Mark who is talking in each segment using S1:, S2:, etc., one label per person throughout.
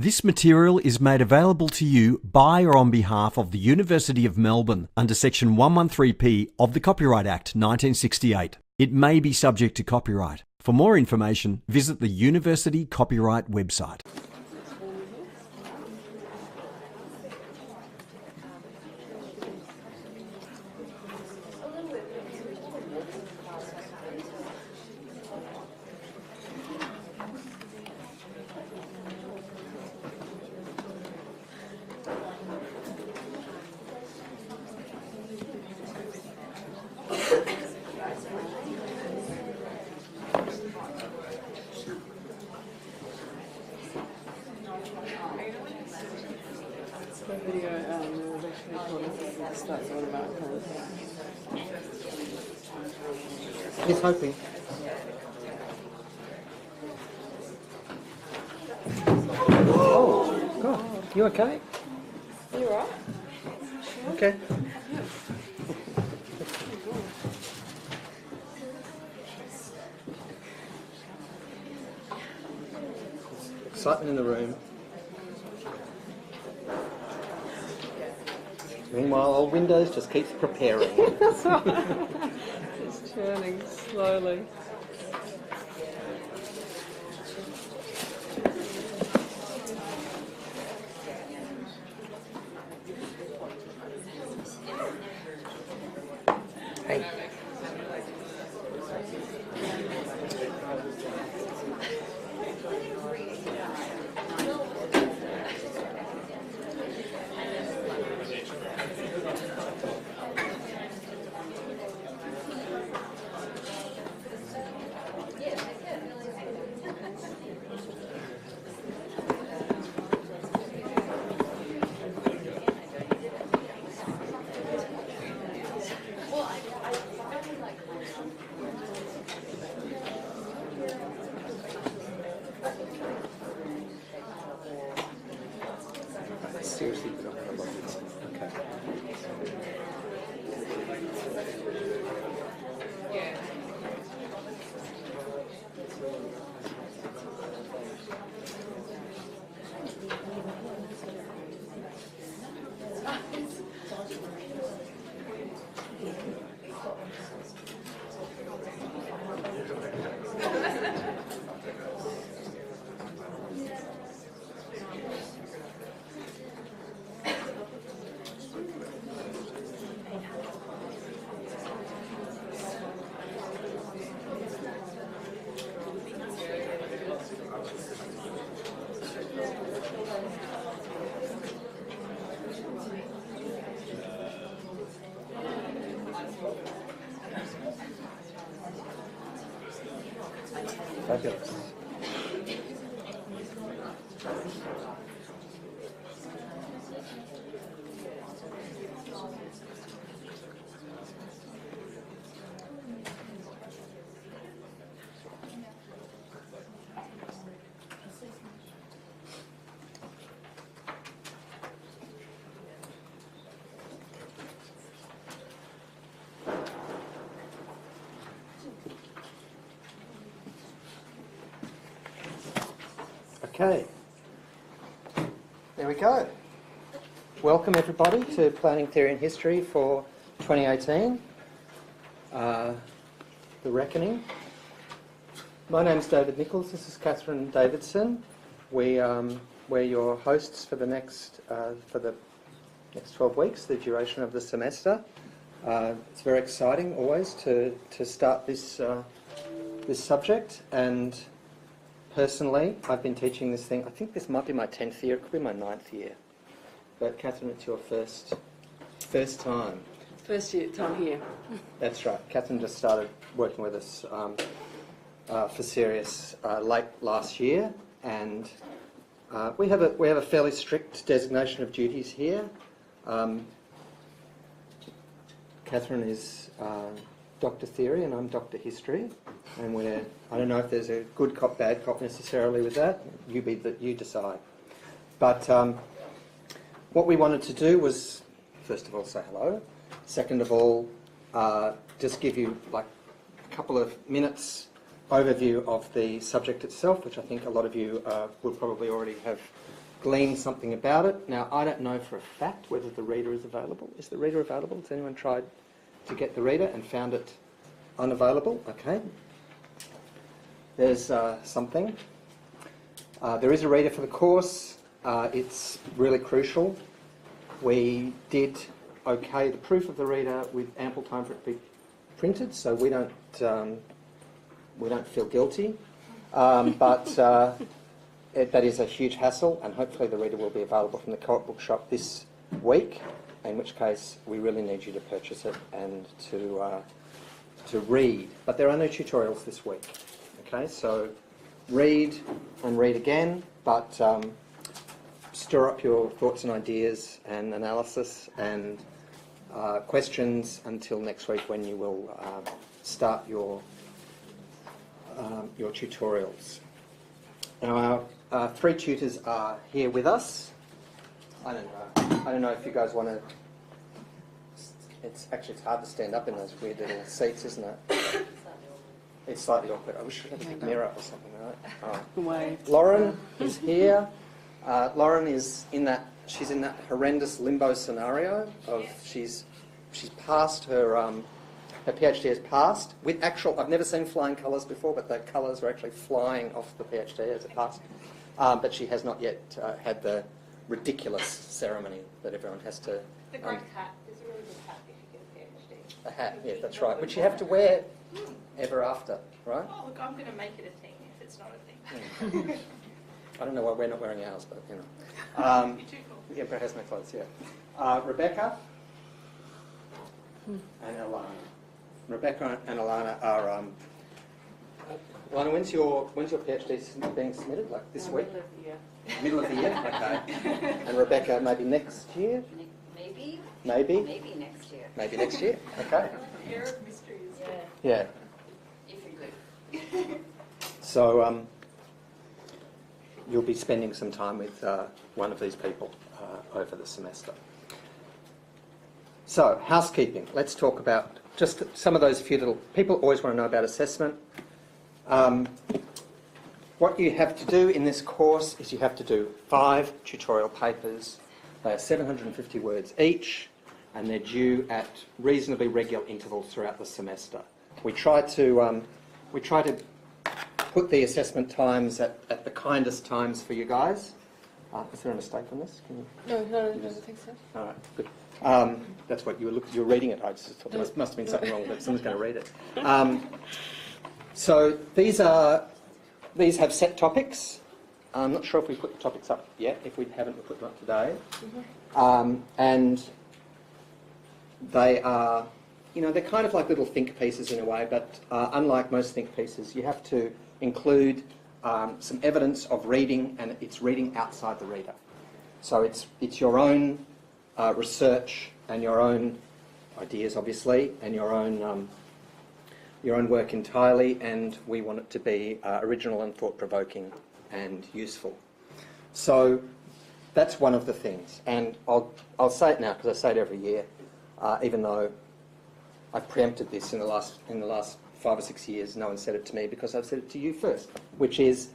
S1: This material is made available to you by or on behalf of the University of Melbourne under Section 113P of the Copyright Act 1968. It may be subject to copyright. For more information, visit the University Copyright website.
S2: He's hoping. Oh, God. You okay?
S3: You alright?
S2: Okay. Excitement in the room. Meanwhile, old Windows just keeps preparing.
S3: That's right. It's churning slowly.
S2: Hey. Seriously, we don't have a lot of this. Okay. Fabulous. Okay, there we go. Welcome everybody to Planning Theory and History for 2018, The Reckoning. My name's David Nichols, this is Catherine Davidson. We're your hosts for the next 12 weeks, the duration of the semester. It's very exciting always to start this subject, and personally, I've been teaching this thing, I think this might be my 10th year, it could be my 9th year. But Catherine, it's your first time.
S3: First year, time here.
S2: That's right. Catherine just started working with us for Sirius late last year, and we have a fairly strict designation of duties here. Catherine is Doctor Theory and I'm Doctor History, and I don't know if there's a good cop, bad cop necessarily with that. You decide. But what we wanted to do was, first of all, say hello. Second of all, just give you like a couple of minutes overview of the subject itself, which I think a lot of you would probably already have glean something about it. Now, I don't know for a fact whether the reader is available. Is the reader available? Has anyone tried to get the reader and found it unavailable? Okay. There's something. There is a reader for the course. It's really crucial. We did okay the proof of the reader with ample time for it to be printed, so we don't feel guilty. But that is a huge hassle, and hopefully the reader will be available from the Co-op Bookshop this week, in which case we really need you to purchase it and to read. But there are no tutorials this week. Okay, so read and read again, but stir up your thoughts and ideas and analysis and questions until next week, when you will start your tutorials. Now, our 3 tutors are here with us. I don't know if you guys want to. It's hard to stand up in those weird little seats, isn't it? It's slightly awkward. I wish we had a big mirror or something, right?
S3: Way.
S2: Lauren is here. Lauren is in that. She's in that horrendous limbo scenario of she's passed her her PhD has passed with actual. I've never seen flying colours before, but the colours are actually flying off the PhD as it passed. But she has not yet had the ridiculous ceremony that everyone has to.
S4: The great hat. There's a really good hat if you get a PhD.
S2: A hat, yeah, that's right. Which you have to wear ever after, right?
S4: Oh, look, I'm going to make it a thing if it's not a thing.
S2: I don't know why we're not wearing ours, but you know.
S4: You're too cool.
S2: Yeah, Brett has no clothes. Yeah. Rebecca and Alana. Rebecca and Alana are. Alana, when's your PhD being submitted? Like this week?
S3: Middle of the year.
S2: Middle of the year. Okay. And Rebecca, maybe next year.
S5: Maybe.
S2: Maybe.
S5: Maybe next year.
S2: Maybe next year. Okay.
S4: Air of mysteries.
S5: Yeah,
S2: Yeah.
S5: if you're good.
S2: So you'll be spending some time with one of these people over the semester. So, housekeeping. Let's talk about just some of those few little... People always want to know about assessment. What you have to do in this course is you have to do 5 tutorial papers. They are 750 words each, and they're due at reasonably regular intervals throughout the semester. We try to put the assessment times at the kindest times for you guys. Is there a mistake on this? Can you...
S3: No, I don't think so.
S2: All right, good. That's what you were reading it. I just thought there must have been something wrong with it. Someone's going to read it. So these have set topics. I'm not sure if we put the topics up yet. If we haven't, we'll put them up today. And they are, they're kind of like little think pieces in a way, but unlike most think pieces, you have to include some evidence of reading, and it's reading outside the reader. So it's your own research and your own ideas, obviously, and your own work entirely, and we want it to be original and thought-provoking and useful. So that's one of the things, and I'll say it now because I say it every year, even though I've preempted this in the last 5 or 6 years. No one said it to me because I've said it to you first, which is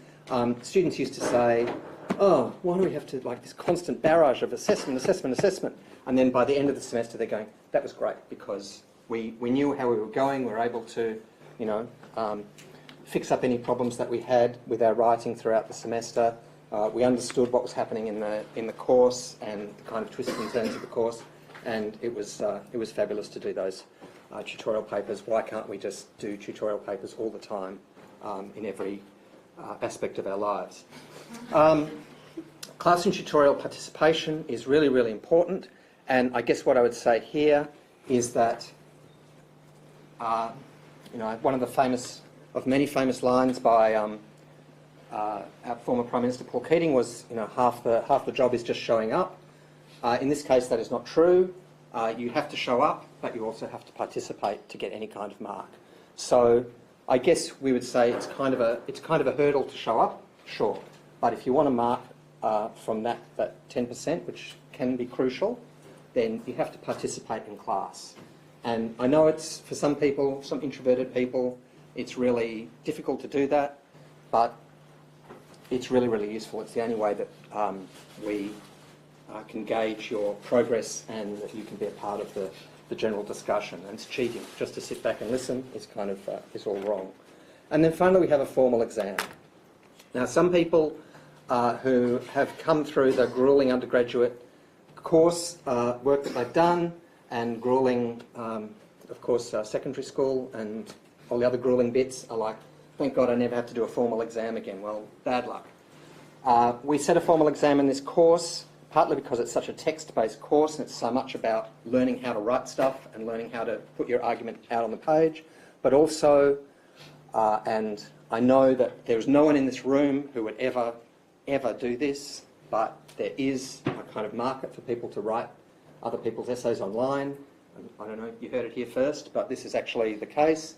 S2: students used to say, oh, why do we have to, like, this constant barrage of assessment, and then by the end of the semester they're going, that was great because we knew how we were going, we were able to, fix up any problems that we had with our writing throughout the semester. We understood what was happening in the course and the kind of twists and turns of the course, and it was fabulous to do those tutorial papers. Why can't we just do tutorial papers all the time in every aspect of our lives? Class and tutorial participation is really, really important, and I guess what I would say here is that one of many famous lines by our former Prime Minister Paul Keating was, half the job is just showing up. In this case, that is not true. You have to show up, but you also have to participate to get any kind of mark. So I guess we would say it's kind of a hurdle to show up, sure. But if you want to mark from that 10%, which can be crucial, then you have to participate in class. And I know it's, for some people, some introverted people, it's really difficult to do that, but it's really, really useful. It's the only way that we can gauge your progress and that you can be a part of the general discussion. And it's cheating. Just to sit back and listen is kind of is all wrong. And then finally we have a formal exam. Now some people who have come through the gruelling undergraduate course, work that they've done, and gruelling, of course, secondary school and all the other gruelling bits are like, thank God I never have to do a formal exam again. Well, bad luck. We set a formal exam in this course, partly because it's such a text-based course and it's so much about learning how to write stuff and learning how to put your argument out on the page, but also, and I know that there's no one in this room who would ever do this, but there is a kind of market for people to write other people's essays online. And I don't know, you heard it here first, but this is actually the case.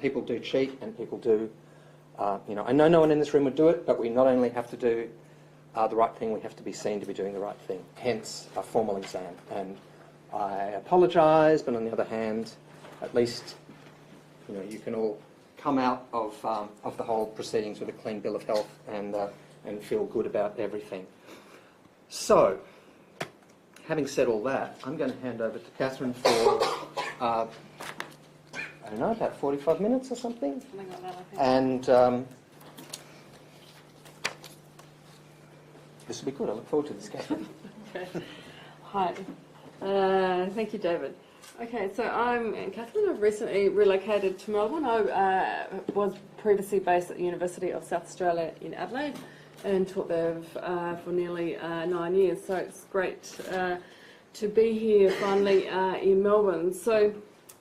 S2: People do cheat and people do, I know no one in this room would do it, but we not only have to do the right thing, we have to be seen to be doing the right thing, hence a formal exam. And I apologise, but on the other hand, at least you can all come out of the whole proceedings with a clean bill of health and feel good about everything. So, having said all that, I'm going to hand over to Catherine for, I don't know, about 45 minutes or something.
S3: Something like that, I think.
S2: And this will be good. I look forward to this, Catherine.
S3: Okay. Hi. Thank you, David. Okay, so I'm Catherine. I've recently relocated to Melbourne. I was previously based at the University of South Australia in Adelaide and taught there for nearly 9 years. So it's great to be here finally in Melbourne. So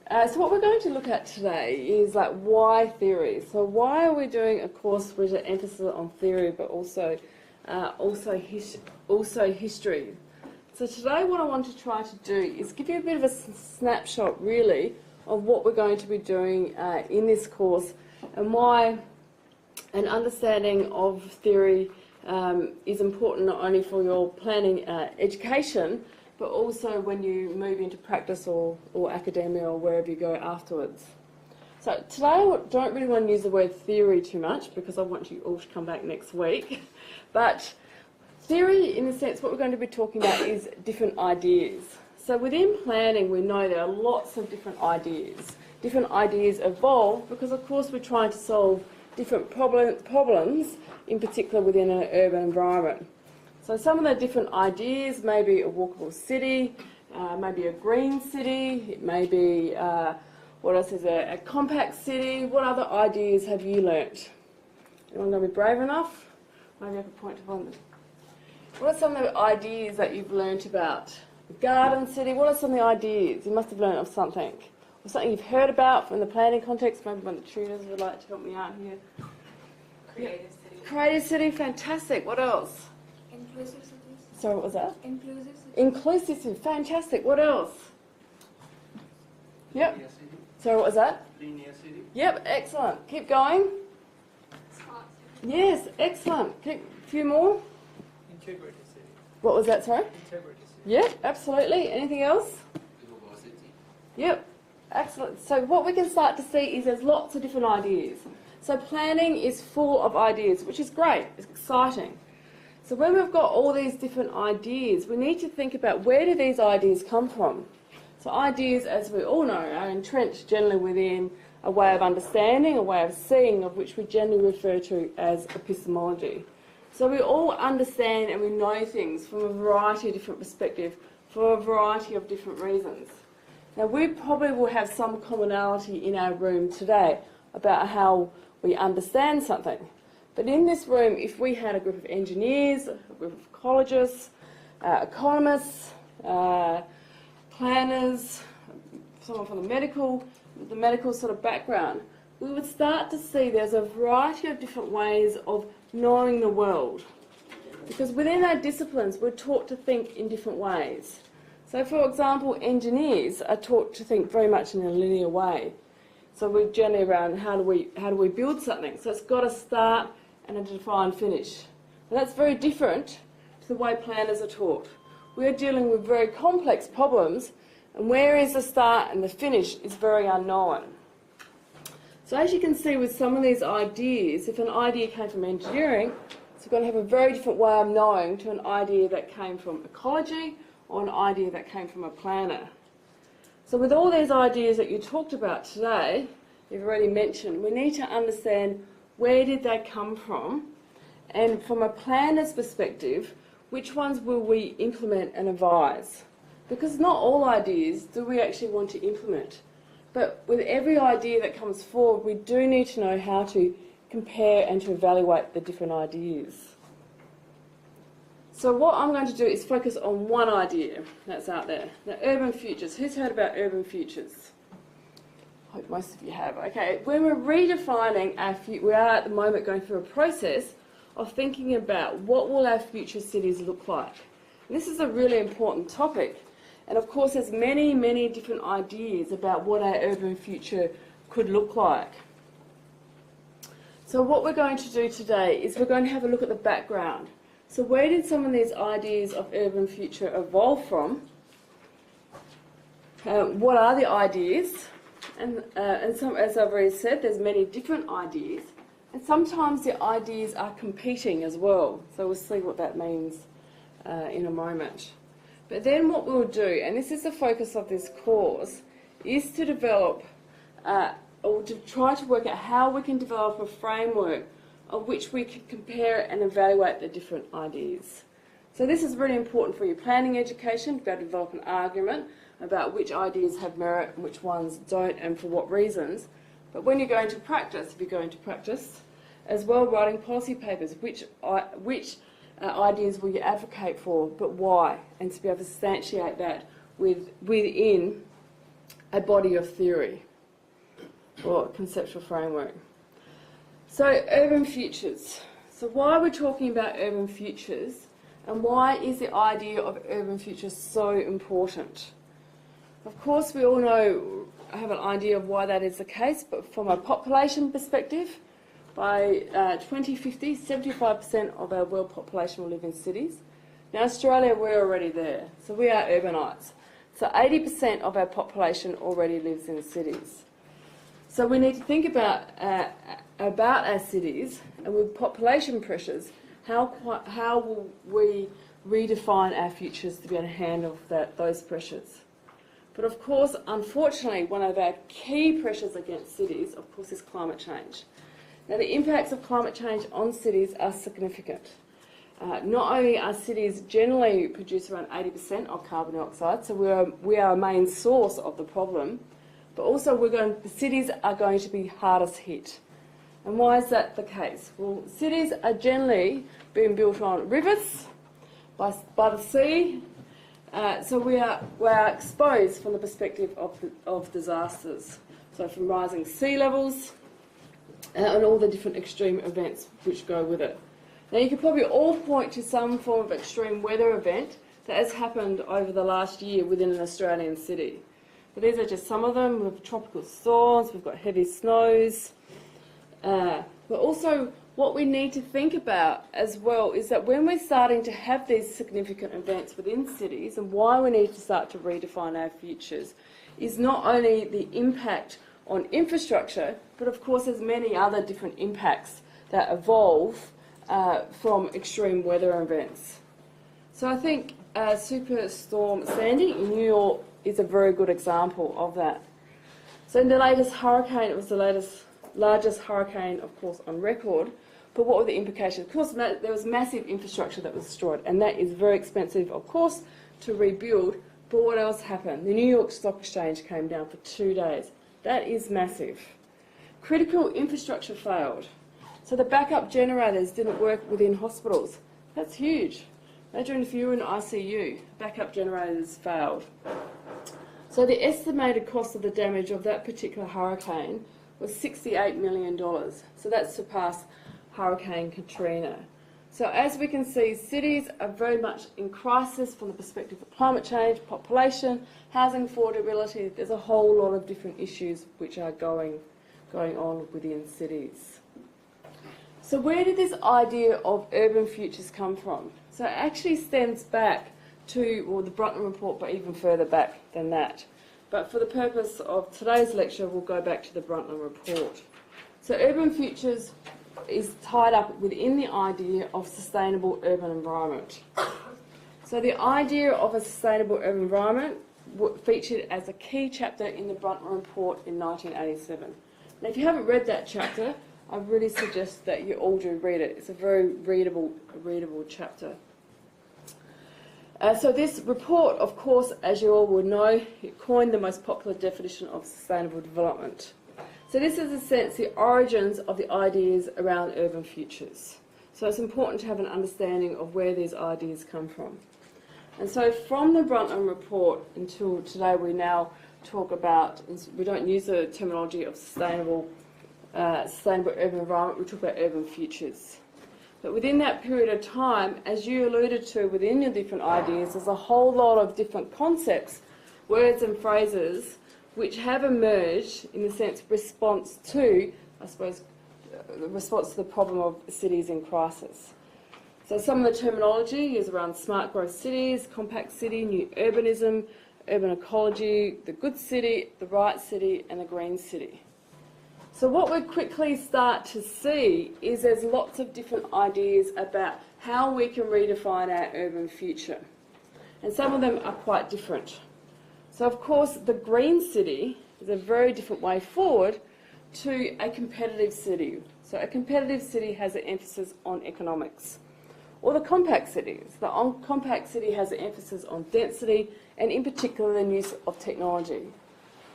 S3: what we're going to look at today is like why theory. So why are we doing a course with an emphasis on theory, but also history? So today what I want to try to do is give you a bit of a snapshot really of what we're going to be doing in this course and why an understanding of theory is important not only for your planning education but also when you move into practice or academia or wherever you go afterwards. So today I don't really want to use the word theory too much because I want you all to come back next week. But theory, in a sense, what we're going to be talking about is different ideas. So within planning, we know there are lots of different ideas. Different ideas evolve because, of course, we're trying to solve different problems, in particular within an urban environment. So some of the different ideas may be a walkable city, maybe a green city, it may be, what else is there, a compact city. What other ideas have you learnt? Anyone going to be brave enough? Maybe I could point to one. What are some of the ideas that you've learnt about? A garden city, what are some of the ideas? You must have learnt of something. Or something you've heard about from the planning context. Maybe one of the tutors would like to help me out here.
S4: Creative city.
S3: Creative city, fantastic. What else?
S4: Inclusive cities.
S3: Sorry, what was that?
S4: Inclusive cities.
S3: Inclusive city, fantastic. What else? Yep.
S6: Linear city.
S3: Sorry, what was that?
S6: Linear city.
S3: Yep, excellent. Keep going.
S4: Smart city.
S3: Yes, excellent. Keep a few more.
S6: Integrity city.
S3: What was that, sorry?
S6: Integrity city.
S3: Yep, absolutely. Anything else?
S6: Global city.
S3: Yep, excellent. So what we can start to see is there's lots of different ideas. So planning is full of ideas, which is great. It's exciting. So when we've got all these different ideas, we need to think about where do these ideas come from? So ideas, as we all know, are entrenched generally within a way of understanding, a way of seeing, of which we generally refer to as epistemology. So we all understand and we know things from a variety of different perspectives for a variety of different reasons. Now we probably will have some commonality in our room today about how we understand something. But in this room, if we had a group of engineers, a group of ecologists, economists, planners, someone from the medical sort of background, we would start to see there's a variety of different ways of knowing the world. Because within our disciplines, we're taught to think in different ways. So for example, engineers are taught to think very much in a linear way. So we're generally around how do we build something. So it's got a start and a defined finish. And that's very different to the way planners are taught. We're dealing with very complex problems, and where is the start and the finish is very unknown. So as you can see with some of these ideas, if an idea came from engineering, So we're going to have a very different way of knowing to an idea that came from ecology or an idea that came from a planner. So with all these ideas that you talked about today, you've already mentioned, we need to understand where did they come from, and from a planner's perspective, which ones will we implement and advise? Because not all ideas do we actually want to implement. But with every idea that comes forward, we do need to know how to compare and to evaluate the different ideas. So what I'm going to do is focus on one idea that's out there. Now, urban futures. Who's heard about urban futures? I hope most of you have. Okay, when we're redefining our future, we are at the moment going through a process of thinking about what will our future cities look like. And this is a really important topic. And of course, there's many, many different ideas about what our urban future could look like. So what we're going to do today is we're going to have a look at the background. So where did some of these ideas of urban future evolve from? What are the ideas? And some, as I've already said, there's many different ideas. And sometimes the ideas are competing as well. So we'll see what that means in a moment. But then what we'll do, and this is the focus of this course, is to develop or to try to work out how we can develop a framework of which we can compare and evaluate the different ideas. So this is really important for your planning education, to be able to develop an argument about which ideas have merit and which ones don't and for what reasons. But when you're going to practice, if you're going to practice, as well writing policy papers, which ideas will you advocate for, but why? And to be able to substantiate that within a body of theory or conceptual framework. So urban futures. So why are we talking about urban futures, and why is the idea of urban futures so important? Of course, we all have an idea of why that is the case, but from a population perspective, by 2050, 75% of our world population will live in cities. Now, Australia, we're already there, so we are urbanites. So 80% of our population already lives in cities. So we need to think about our cities, and with population pressures, how will we redefine our futures to be able to handle those pressures? But of course, unfortunately, one of our key pressures against cities, of course, is climate change. Now, the impacts of climate change on cities are significant. Not only are cities generally produce around 80% of carbon dioxide, so we are a main source of the problem, but also the cities are going to be hardest hit. And why is that the case? Well, cities are generally being built on rivers, by the sea, so we are exposed from the perspective of disasters. So from rising sea levels and all the different extreme events which go with it. Now, you could probably all point to some form of extreme weather event that has happened over the last year within an Australian city. But these are just some of them. We've tropical storms, we've got heavy snows. But also, what we need to think about as well is that when we're starting to have these significant events within cities, and why we need to start to redefine our futures, is not only the impact on infrastructure, but of course there's many other different impacts that evolve from extreme weather events. So I think Superstorm Sandy in New York is a very good example of that. So in the latest hurricane, it was the largest hurricane, of course, on record. But what were the implications? Of course, there was massive infrastructure that was destroyed, and that is very expensive, of course, to rebuild. But what else happened? The New York Stock Exchange came down for 2 days. That is massive. Critical infrastructure failed. So the backup generators didn't work within hospitals. That's huge. Imagine if you were in ICU, backup generators failed. So the estimated cost of the damage of that particular hurricane was $68 million. So that surpassed Hurricane Katrina. So as we can see, cities are very much in crisis from the perspective of climate change, population, housing affordability. There's a whole lot of different issues which are going on within cities. So where did this idea of urban futures come from? So it actually stems back to the Brundtland Report, but even further back than that. But for the purpose of today's lecture, we'll go back to the Brundtland Report. So urban futures is tied up within the idea of sustainable urban environment. So the idea of a sustainable urban environment featured as a key chapter in the Brundtland Report in 1987. Now, if you haven't read that chapter, I really suggest that you all do read it. It's a very readable chapter. So this report, of course, as you all would know, it coined the most popular definition of sustainable development. So this is, in a sense, the origins of the ideas around urban futures. So it's important to have an understanding of where these ideas come from. And so from the Brundtland Report until today, we now talk about, we don't use the terminology of sustainable urban environment, we talk about urban futures. But within that period of time, as you alluded to within your different ideas, there's a whole lot of different concepts, words and phrases which have emerged in the sense response to, I suppose, the response to the problem of cities in crisis. So some of the terminology is around smart growth cities, compact city, new urbanism, urban ecology, the good city, the right city and the green city. So what we quickly start to see is there's lots of different ideas about how we can redefine our urban future. And some of them are quite different. So of course the green city is a very different way forward to a competitive city. So a competitive city has an emphasis on economics. Or the compact cities. The compact city has an emphasis on density and in particular the use of technology.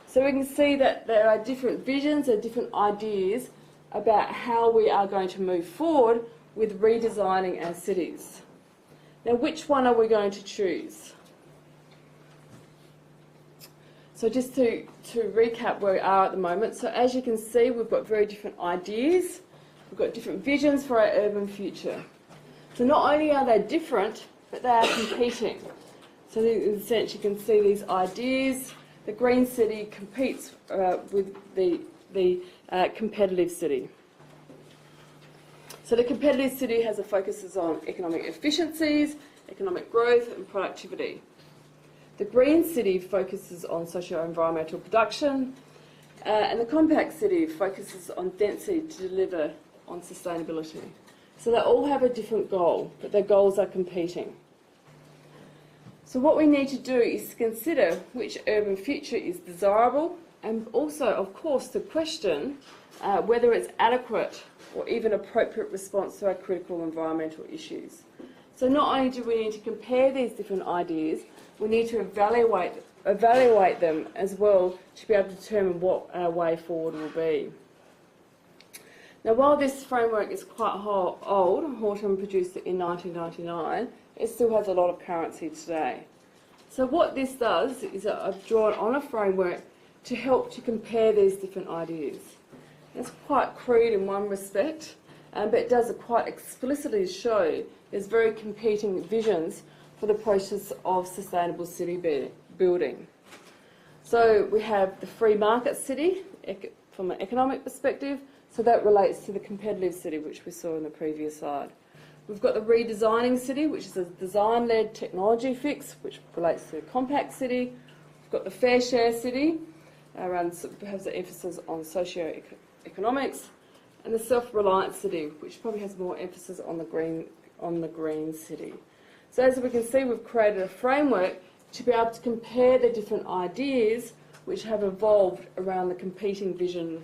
S3: So we can see that there are different visions and different ideas about how we are going to move forward with redesigning our cities. Now, which one are we going to choose? So just to recap where we are at the moment, so as you can see, we've got very different ideas, we've got different visions for our urban future. So not only are they different, but they are competing. So in a sense, you can see these ideas. The green city competes with the competitive city. So the competitive city has a focus on economic efficiencies, economic growth and productivity. The green city focuses on socio-environmental production and the compact city focuses on density to deliver on sustainability. So they all have a different goal, but their goals are competing. So what we need to do is consider which urban future is desirable and also, of course, to question whether it's adequate or even appropriate response to our critical environmental issues. So not only do we need to compare these different ideas, we need to evaluate them as well to be able to determine what our way forward will be. Now, while this framework is quite old, Horton produced it in 1999, it still has a lot of currency today. So what this does is that I've drawn on a framework to help to compare these different ideas. It's quite crude in one respect, but it does quite explicitly show there's very competing visions for the process of sustainable city building. So we have the free market city from an economic perspective, so that relates to the competitive city which we saw in the previous slide. We've got the redesigning city, which is a design-led technology fix, which relates to the compact city. We've got the fair share city, has an emphasis on socio-economics, and the self-reliant city, which probably has more emphasis on the green city. So as we can see, we've created a framework to be able to compare the different ideas which have evolved around the competing vision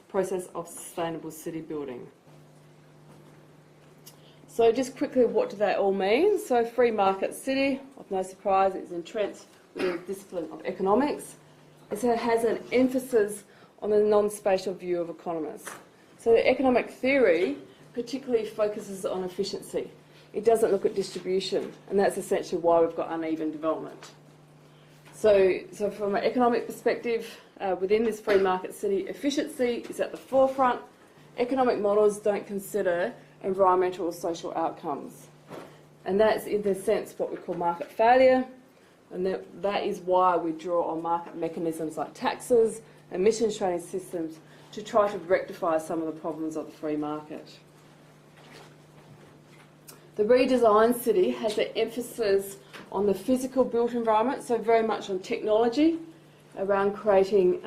S3: process of sustainable city building. So just quickly, what do they all mean? So free market city, of no surprise, it's entrenched within the discipline of economics. It has an emphasis on the non-spatial view of economists. So the economic theory particularly focuses on efficiency. It doesn't look at distribution, and that's essentially why we've got uneven development. So from an economic perspective, within this free market city, efficiency is at the forefront. Economic models don't consider environmental or social outcomes. And that's, in a sense, what we call market failure. And that is why we draw on market mechanisms like taxes, emissions trading systems, to try to rectify some of the problems of the free market. The redesigned city has an emphasis on the physical built environment, so very much on technology, around creating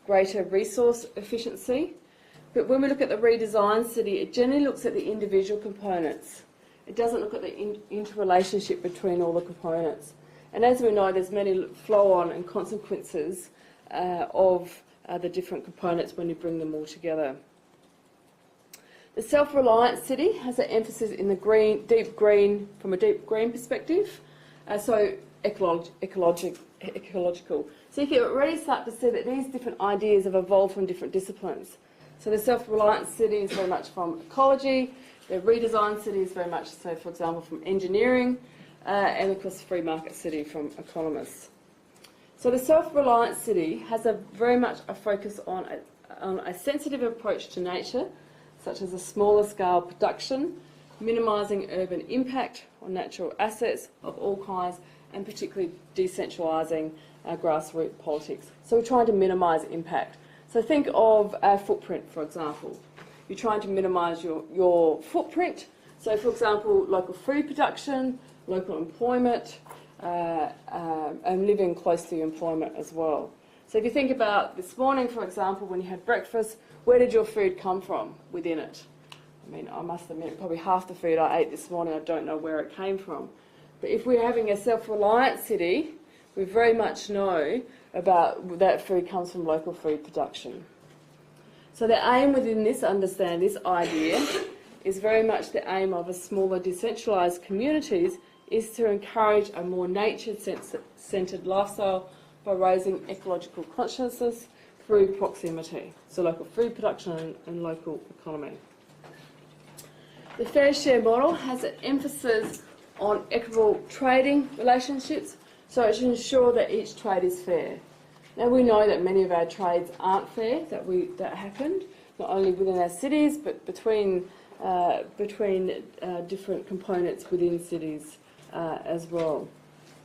S3: greater resource efficiency. But when we look at the redesigned city, it generally looks at the individual components. It doesn't look at the interrelationship between all the components. And as we know, there's many flow-on and consequences of the different components when you bring them all together. The self-reliant city has an emphasis in the green, deep green, from a deep green perspective, so ecological. So you can already start to see that these different ideas have evolved from different disciplines. So the self-reliant city is very much from ecology, the redesigned city is very much so, for example, from engineering, and of course free market city from economists. So the self-reliant city has very much a focus on a sensitive approach to nature, such as a smaller scale production, minimising urban impact on natural assets of all kinds, and particularly decentralising grassroots politics. So we're trying to minimise impact. So think of a footprint, for example. You're trying to minimise your footprint. So, for example, local food production, local employment, and living close to employment as well. So if you think about this morning, for example, when you had breakfast, where did your food come from within it? I mean, I must admit, probably half the food I ate this morning, I don't know where it came from. But if we're having a self-reliant city, we very much know about that food comes from local food production. So the aim within this, understand this idea, is very much the aim of a smaller decentralised communities is to encourage a more nature-centred lifestyle by raising ecological consciousness through proximity, so local food production and local economy. The fair share model has an emphasis on equitable trading relationships, so it should ensure that each trade is fair. Now we know that many of our trades aren't fair, that happened, not only within our cities, but between different components within cities as well.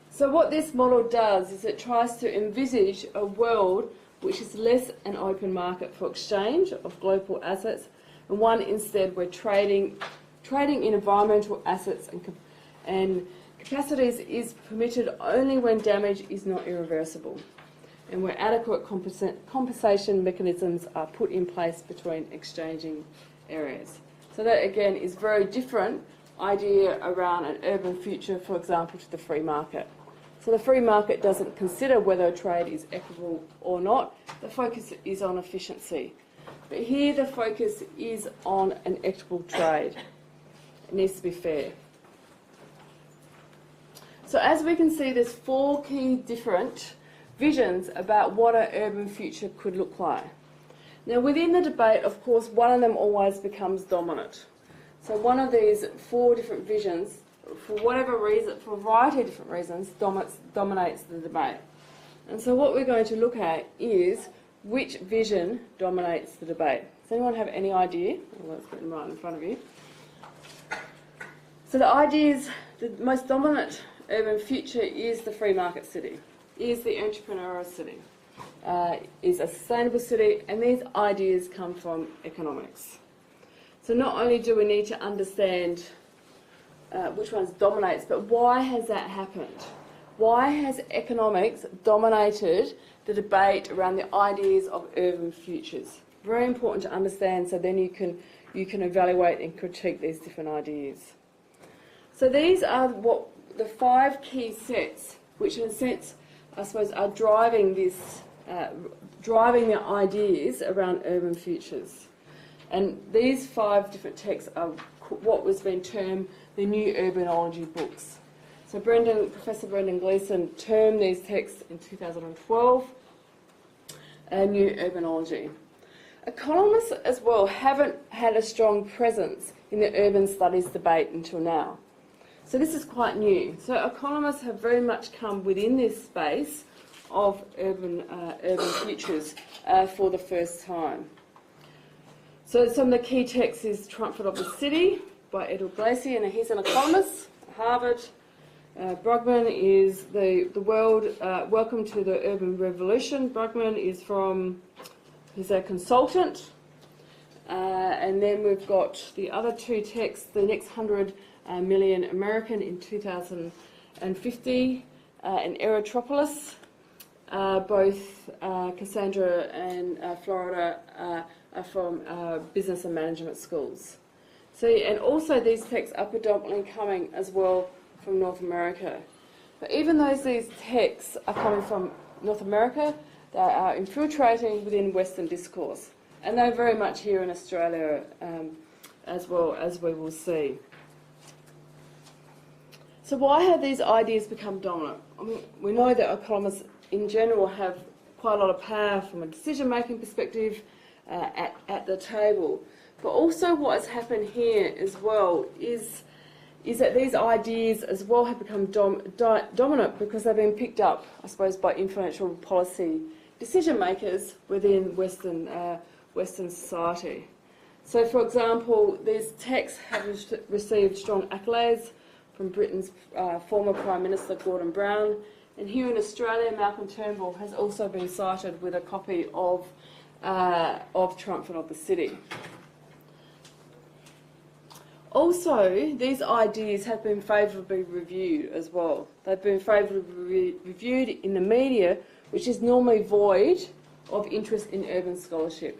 S3: So what this model does is it tries to envisage a world which is less an open market for exchange of global assets, and one instead where trading in environmental assets and capacities is permitted only when damage is not irreversible, and where adequate compensation mechanisms are put in place between exchanging areas. So that again is very different idea around an urban future, for example, to the free market. So the free market doesn't consider whether a trade is equitable or not. The focus is on efficiency. But here the focus is on an equitable trade. It needs to be fair. So as we can see, there's 4 key different visions about what an urban future could look like. Now within the debate, of course, one of them always becomes dominant. So one of these 4 different visions, for whatever reason, for a variety of different reasons, dominates the debate. And so what we're going to look at is which vision dominates the debate. Does anyone have any idea? Well, let's put them right in front of you. So the idea is the most dominant urban future is the free market city, is the entrepreneurial city, is a sustainable city, and these ideas come from economics. So not only do we need to understand which ones dominates, but why has that happened? Why has economics dominated the debate around the ideas of urban futures? Very important to understand, so then you can evaluate and critique these different ideas. So these are what the 5 key sets, which in a sense, I suppose, are driving this, driving the ideas around urban futures. And these 5 different texts are what was being termed the new urbanology books. So Professor Brendan Gleeson termed these texts in 2012 new urbanology. Economists as well haven't had a strong presence in the urban studies debate until now. So this is quite new. So economists have very much come within this space of urban futures for the first time. So some of the key texts is Triumph of the City by Edward Glacy, and he's an economist at Harvard. Brugman is the world, Welcome to the Urban Revolution. Brugman is he's a consultant. And then we've got the other 2 texts, The Next 100 Million American in 2050 and Erythropolis. Both Cassandra and Florida from business and management schools. So, and also these texts are predominantly coming as well from North America. But even though these texts are coming from North America, they are infiltrating within Western discourse. And they're very much here in Australia as well, as we will see. So why have these ideas become dominant? I mean, we know that economists in general have quite a lot of power from a decision-making perspective at the table. But also what has happened here as well is that these ideas as well have become dominant because they've been picked up, I suppose, by influential policy decision-makers within Western society. So, for example, these texts have received strong accolades from Britain's former Prime Minister Gordon Brown, and here in Australia, Malcolm Turnbull has also been cited with a copy of Triumphant of the City. Also, these ideas have been favourably reviewed as well. They've been favourably reviewed in the media, which is normally void of interest in urban scholarship.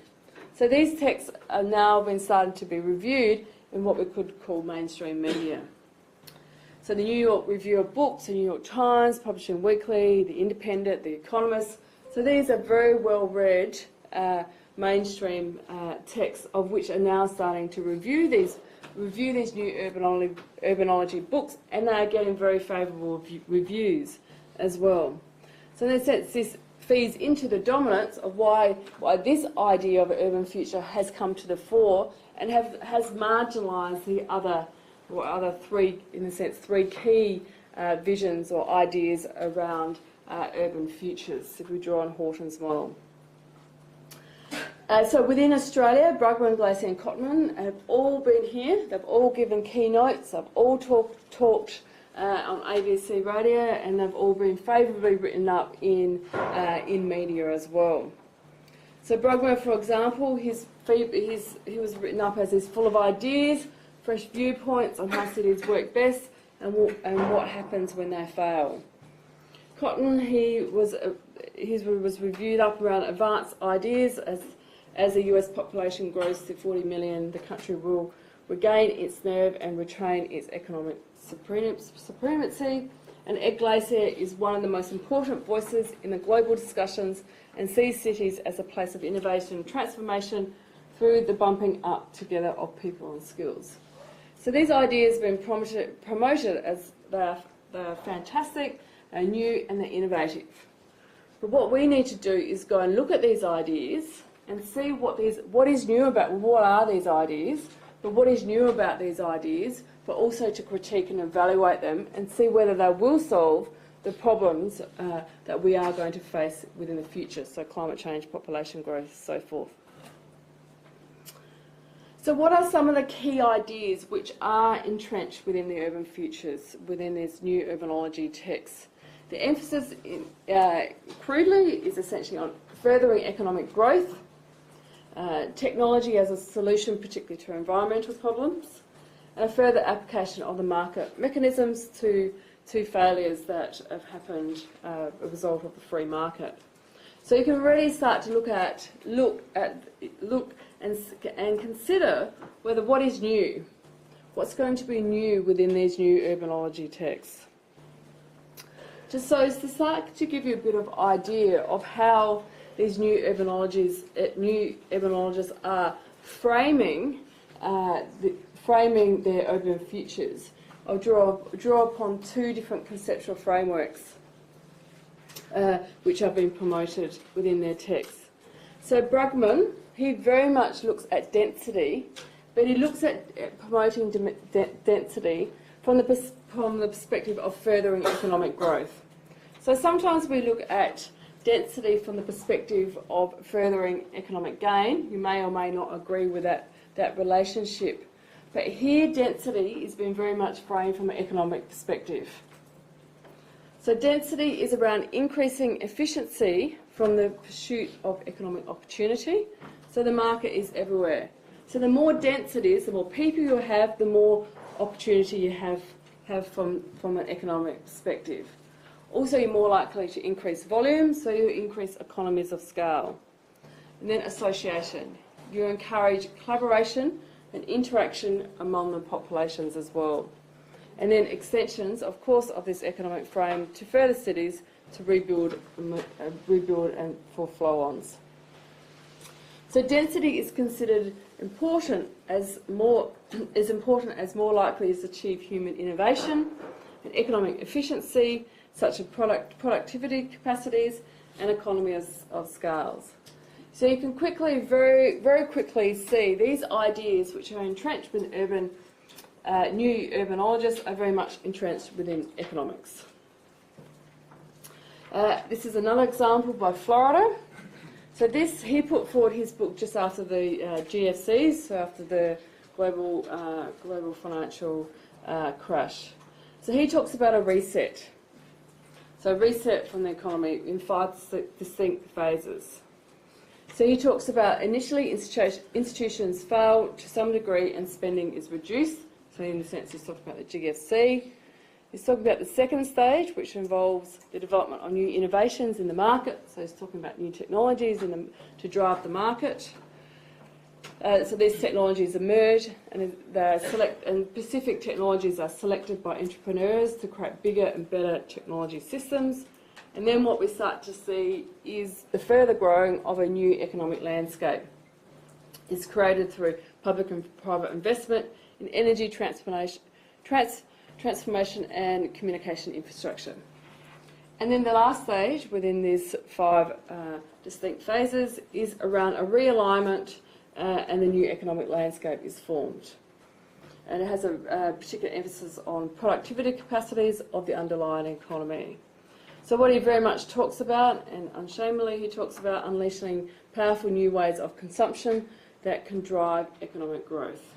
S3: So these texts are now been starting to be reviewed in what we could call mainstream media. So the New York Review of Books, the New York Times, Publishing Weekly, The Independent, The Economist. So these are very well read mainstream texts, of which are now starting to review these new urbanology books, and they are getting very favourable reviews as well. So in a sense, this feeds into the dominance of why this idea of an urban future has come to the fore and has marginalised the other three, in a sense, three key visions or ideas around urban futures, if we draw on Horton's model. So within Australia, Brugmann, Glaser and Cotman have all been here. They've all given keynotes. They've all talked on ABC radio, and they've all been favourably written up in media as well. So Brugmann, for example, he was written up as he's full of ideas, fresh viewpoints on how cities work best, and what happens when they fail. Cotton, he was reviewed up around advanced ideas. As the US population grows to 40 million, the country will regain its nerve and retain its economic supremacy. And Ed Glaser is one of the most important voices in the global discussions and sees cities as a place of innovation and transformation through the bumping up together of people and skills. So these ideas have been promoted as they're fantastic, they're new and they're innovative. But what we need to do is go and look at these ideas and see what is new about what are these ideas, but what is new about these ideas, but also to critique and evaluate them and see whether they will solve the problems that we are going to face within the future, so climate change, population growth, so forth. So what are some of the key ideas which are entrenched within the urban futures, within these new urbanology texts? The emphasis, crudely, is essentially on furthering economic growth, technology as a solution particularly to environmental problems, and a further application of the market mechanisms to failures that have happened as a result of the free market. So you can really start to look and consider whether what is new, what's going to be new within these new urbanology texts. Just so as to start to give you a bit of idea of how these new urbanologists are framing their urban futures. I'll draw upon two different conceptual frameworks which have been promoted within their texts. So Brugmann, he very much looks at density, but he looks at promoting density from the perspective of furthering economic growth. So sometimes we look at density from the perspective of furthering economic gain. You may or may not agree with that relationship. But here density has been very much framed from an economic perspective. So density is around increasing efficiency from the pursuit of economic opportunity. So the market is everywhere. So the more dense it is, the more people you have, the more opportunity you have from an economic perspective. Also, you're more likely to increase volume, so you increase economies of scale. And then association. you encourage collaboration and interaction among the populations as well. And then extensions, of course, of this economic frame to further cities to rebuild and for flow-ons. So density is considered important as more likely is to achieve human innovation and economic efficiency, such as productivity capacities and economy of scales. So you can quickly, very, very quickly see these ideas which are entrenched with new urbanologists are very much entrenched within economics. This is another example by Florida. So he put forward his book just after the GFCs, so after the global financial crash. So he talks about a reset. So reset from the economy in 5 distinct phases. So he talks about initially institutions fail to some degree and spending is reduced. So in a sense he's talking about the GFC. He's talking about the second stage, which involves the development of new innovations in the market. So he's talking about new technologies to drive the market. So these technologies emerge, and specific technologies are selected by entrepreneurs to create bigger and better technology systems. And then what we start to see is the further growing of a new economic landscape. It's created through public and private investment in energy transformation and communication infrastructure. And then the last stage within these 5 distinct phases is around a realignment and the new economic landscape is formed. And it has a particular emphasis on productivity capacities of the underlying economy. So what he very much talks about, and unshamefully he talks about unleashing powerful new ways of consumption that can drive economic growth.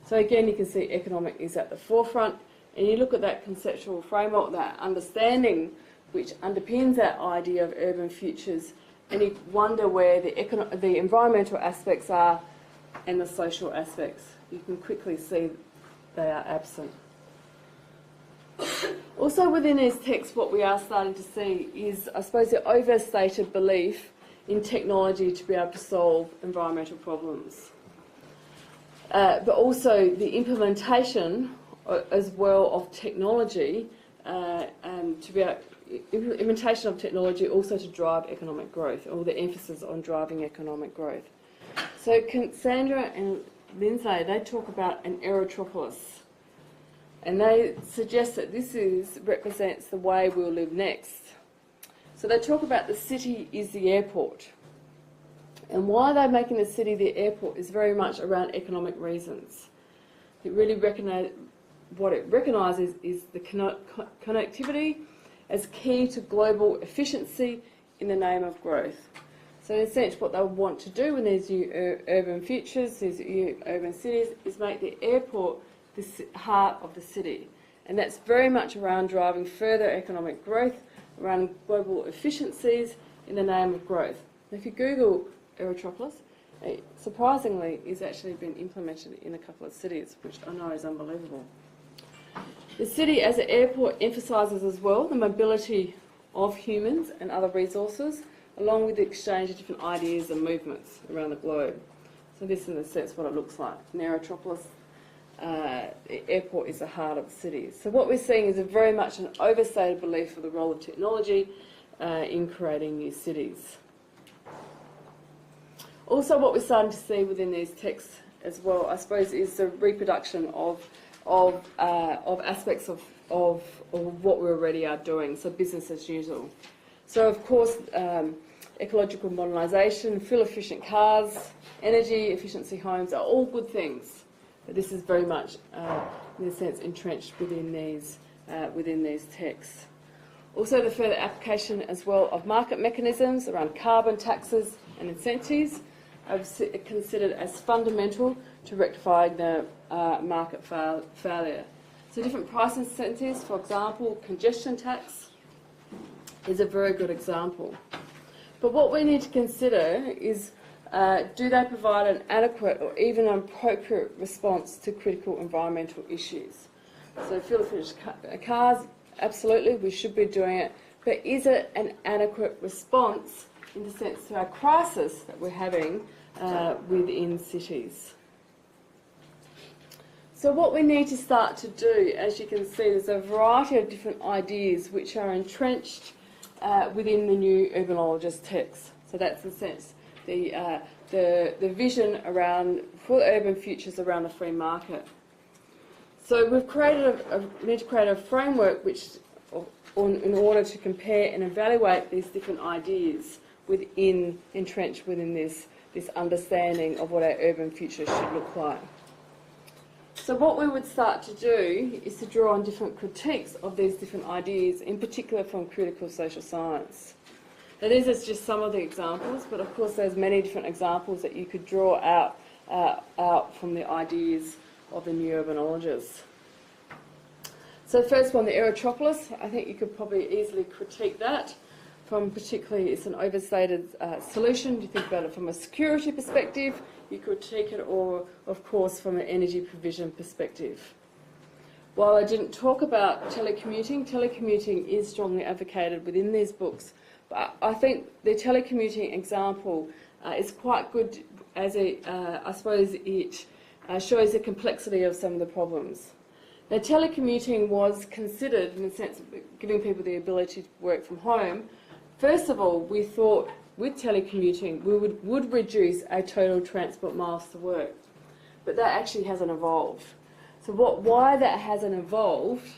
S3: So again, you can see economic is at the forefront, and you look at that conceptual framework, that understanding which underpins that idea of urban futures, and you wonder where the environmental aspects are and the social aspects. You can quickly see they are absent. Also within these texts, what we are starting to see is, I suppose, the overstated belief in technology to be able to solve environmental problems. But also the implementation as well of technology, and to be implementation of technology also to drive economic growth, or the emphasis on driving economic growth. So Sandra and Lindsay, they talk about an aerotropolis, and they suggest that this represents the way we'll live next. So they talk about the city is the airport. And why they're making the city the airport is very much around economic reasons. It really what it recognises is the connectivity as key to global efficiency in the name of growth. So in a sense, what they want to do in these new urban futures, these new urban cities, is make the airport the heart of the city. And that's very much around driving further economic growth, around global efficiencies in the name of growth. If you Google Aerotropolis, surprisingly, it's actually been implemented in a couple of cities, which I know is unbelievable. The city as an airport emphasises as well the mobility of humans and other resources, along with the exchange of different ideas and movements around the globe. So this, in a sense, what it looks like. In Aerotropolis, the airport is the heart of the city. So what we're seeing is very much an overstated belief of the role of technology in creating new cities. Also, what we're starting to see within these texts as well, I suppose, is the reproduction of aspects of what we already are doing, so business as usual. So, of course, ecological modernisation, fuel-efficient cars, energy efficiency homes are all good things, but this is very much, in a sense, entrenched within these texts. Also, the further application as well of market mechanisms around carbon taxes and incentives are considered as fundamental to rectifying the market failure. So different price incentives, for example, congestion tax is a very good example. But what we need to consider is, do they provide an adequate or even an appropriate response to critical environmental issues? So fuel-efficient cars, absolutely, we should be doing it, but is it an adequate response in the sense to our crisis that we're having within cities. So what we need to start to do, as you can see, there's a variety of different ideas which are entrenched within the new urbanologist text. So that's the sense, the vision around for urban futures around the free market. So we've created we need to create a framework which, in order to compare and evaluate these different ideas entrenched within this understanding of what our urban future should look like. So what we would start to do is to draw on different critiques of these different ideas, in particular from critical social science. Now these are just some of the examples, but of course there's many different examples that you could draw out from the ideas of the new urbanologists. So first one, the Aerotropolis, I think you could probably easily critique that. From particularly, it's an overstated solution. You think about it from a security perspective, you could take it, or of course from an energy provision perspective. While I didn't talk about telecommuting is strongly advocated within these books, but I think the telecommuting example is quite good as I suppose it shows the complexity of some of the problems. Now, telecommuting was considered in the sense of giving people the ability to work from home. First of all, we thought with telecommuting we would reduce our total transport miles to work, but that actually hasn't evolved. So why that hasn't evolved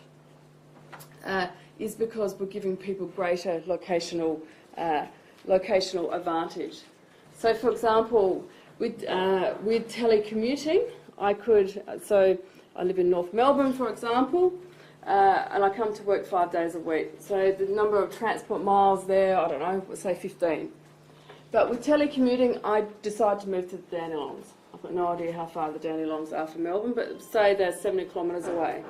S3: is because we're giving people greater locational advantage. So, for example, with telecommuting, I live in North Melbourne, for example, and I come to work 5 days a week. So the number of transport miles there, I don't know, we'll say 15. But with telecommuting, I decide to move to the Dandenongs. I've got no idea how far the Dandenongs are from Melbourne, but say they're 70 kilometres away.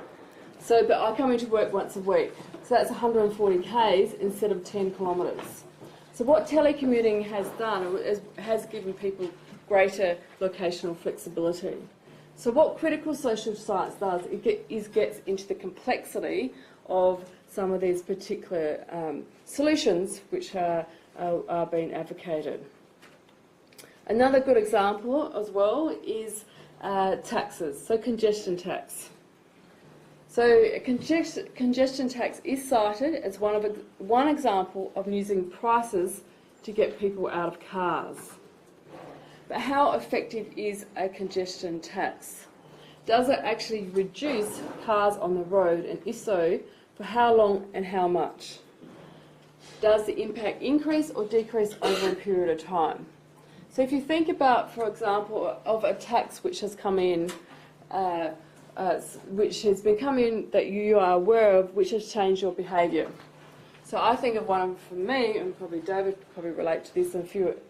S3: So, but I come into work once a week. So that's 140 k's instead of 10 kilometres. So what telecommuting has done has given people greater locational flexibility. So what critical social science does is gets into the complexity of some of these particular solutions which are being advocated. Another good example as well is taxes, so congestion tax. So a congestion tax is cited as one example of using prices to get people out of cars. But how effective is a congestion tax? Does it actually reduce cars on the road, and if so, for how long and how much? Does the impact increase or decrease over a period of time? So if you think about, for example, of a tax which has come in, that you are aware of, which has changed your behaviour. So I think of one for me, and probably David could probably relate to this, and a few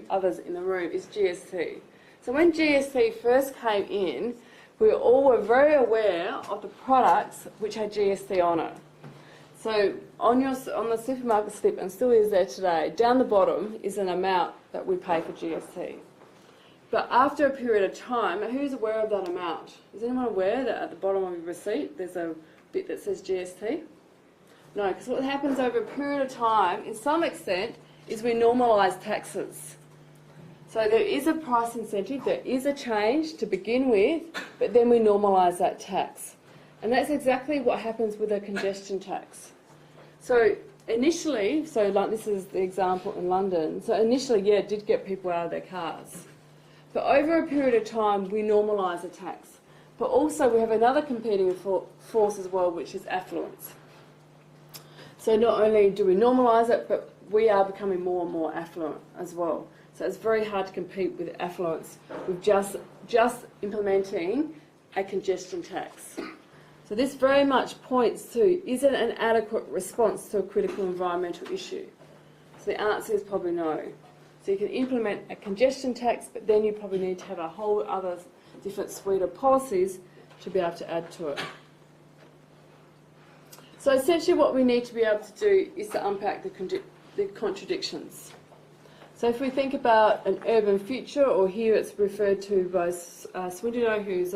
S3: others in the room, is GST. So when GST first came in, we all were very aware of the products which had GST on it. So on the supermarket slip, and still is there today, down the bottom is an amount that we pay for GST. But after a period of time, who's aware of that amount? Is anyone aware that at the bottom of your receipt there's a bit that says GST? No, because what happens over a period of time, in some extent, is we normalise taxes. So there is a price incentive, there is a change to begin with, but then we normalise that tax. And that's exactly what happens with a congestion tax. So initially, so like this is the example in London, so initially, yeah, it did get people out of their cars. But over a period of time, we normalise a tax. But also we have another competing force as well, which is affluence. So not only do we normalise it, but we are becoming more and more affluent as well. So it's very hard to compete with affluence with just implementing a congestion tax. So this very much points to, is it an adequate response to a critical environmental issue? So the answer is probably no. So you can implement a congestion tax, but then you probably need to have a whole other different suite of policies to be able to add to it. So essentially what we need to be able to do is to unpack the contradictions. So if we think about an urban future, or here it's referred to by Swinderno, who's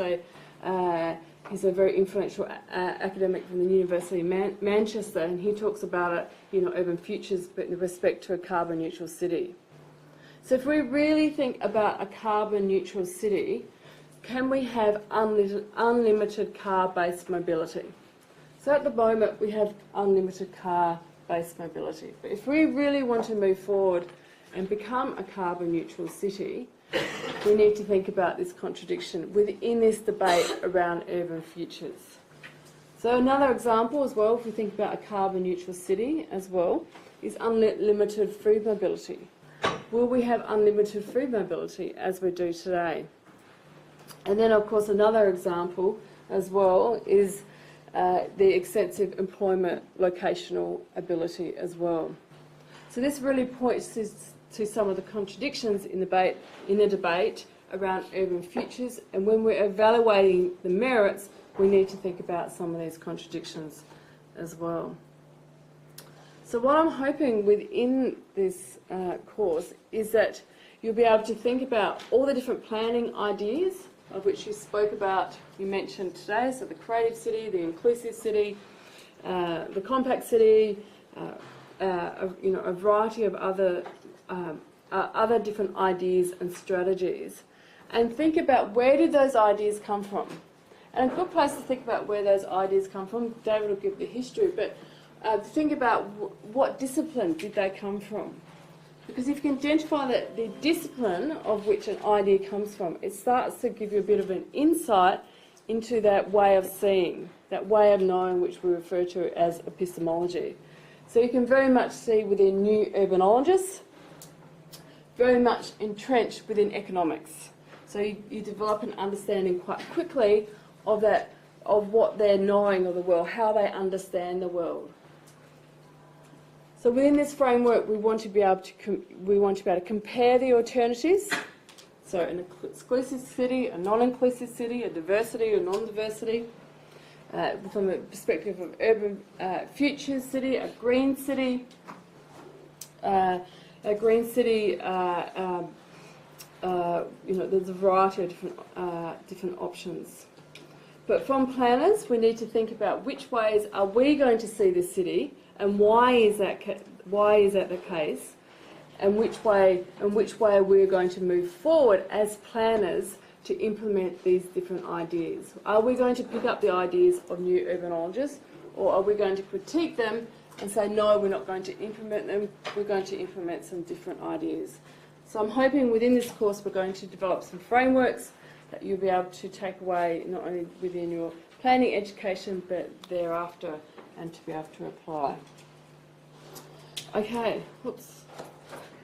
S3: he's a very influential academic from the University of Manchester, and he talks about it, urban futures, but in respect to a carbon neutral city. So if we really think about a carbon neutral city, can we have unlimited car-based mobility? So at the moment we have unlimited car-based mobility. But if we really want to move forward and become a carbon neutral city, we need to think about this contradiction within this debate around urban futures. So another example as well, if we think about a carbon neutral city as well, is unlimited food mobility. Will we have unlimited food mobility as we do today? And then, of course, another example as well is the extensive employment locational ability as well. So this really points to some of the contradictions in the debate around urban futures, and when we're evaluating the merits, we need to think about some of these contradictions as well. So what I'm hoping within this course is that you'll be able to think about all the different planning ideas of which you spoke about, you mentioned today, so the creative city, the inclusive city, the compact city, a variety of other different ideas and strategies, and think about where did those ideas come from. And a good place to think about where those ideas come from, David will give the history, but think about what discipline did they come from. Because if you can identify the discipline of which an idea comes from, it starts to give you a bit of an insight into that way of seeing, that way of knowing, which we refer to as epistemology. So you can very much see within new urbanologists, very much entrenched within economics. So you develop an understanding quite quickly of that, of what they're knowing of the world, how they understand the world. So within this framework, we want to be able to compare the alternatives. So an exclusive city, a non-inclusive city, a diversity or non-diversity, from the perspective of urban futures city, a green city. There's a variety of different options. But from planners, we need to think about which ways are we going to see the city, and why is that the case, and which way are we going to move forward as planners to implement these different ideas. Are we going to pick up the ideas of new urbanologists, or are we going to critique them and say, no, we're not going to implement them, we're going to implement some different ideas. So I'm hoping within this course we're going to develop some frameworks that you'll be able to take away not only within your planning education but thereafter, and to be able to apply. Okay, whoops.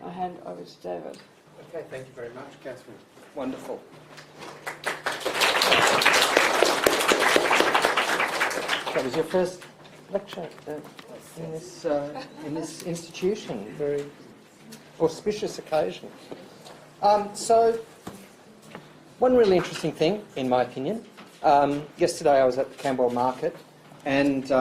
S3: I'll hand over to David.
S2: Okay, thank you very much, Catherine. Wonderful. That was your first lecture in this institution. Very auspicious occasion. So, one really interesting thing, in my opinion. Yesterday I was at the Camberwell Market and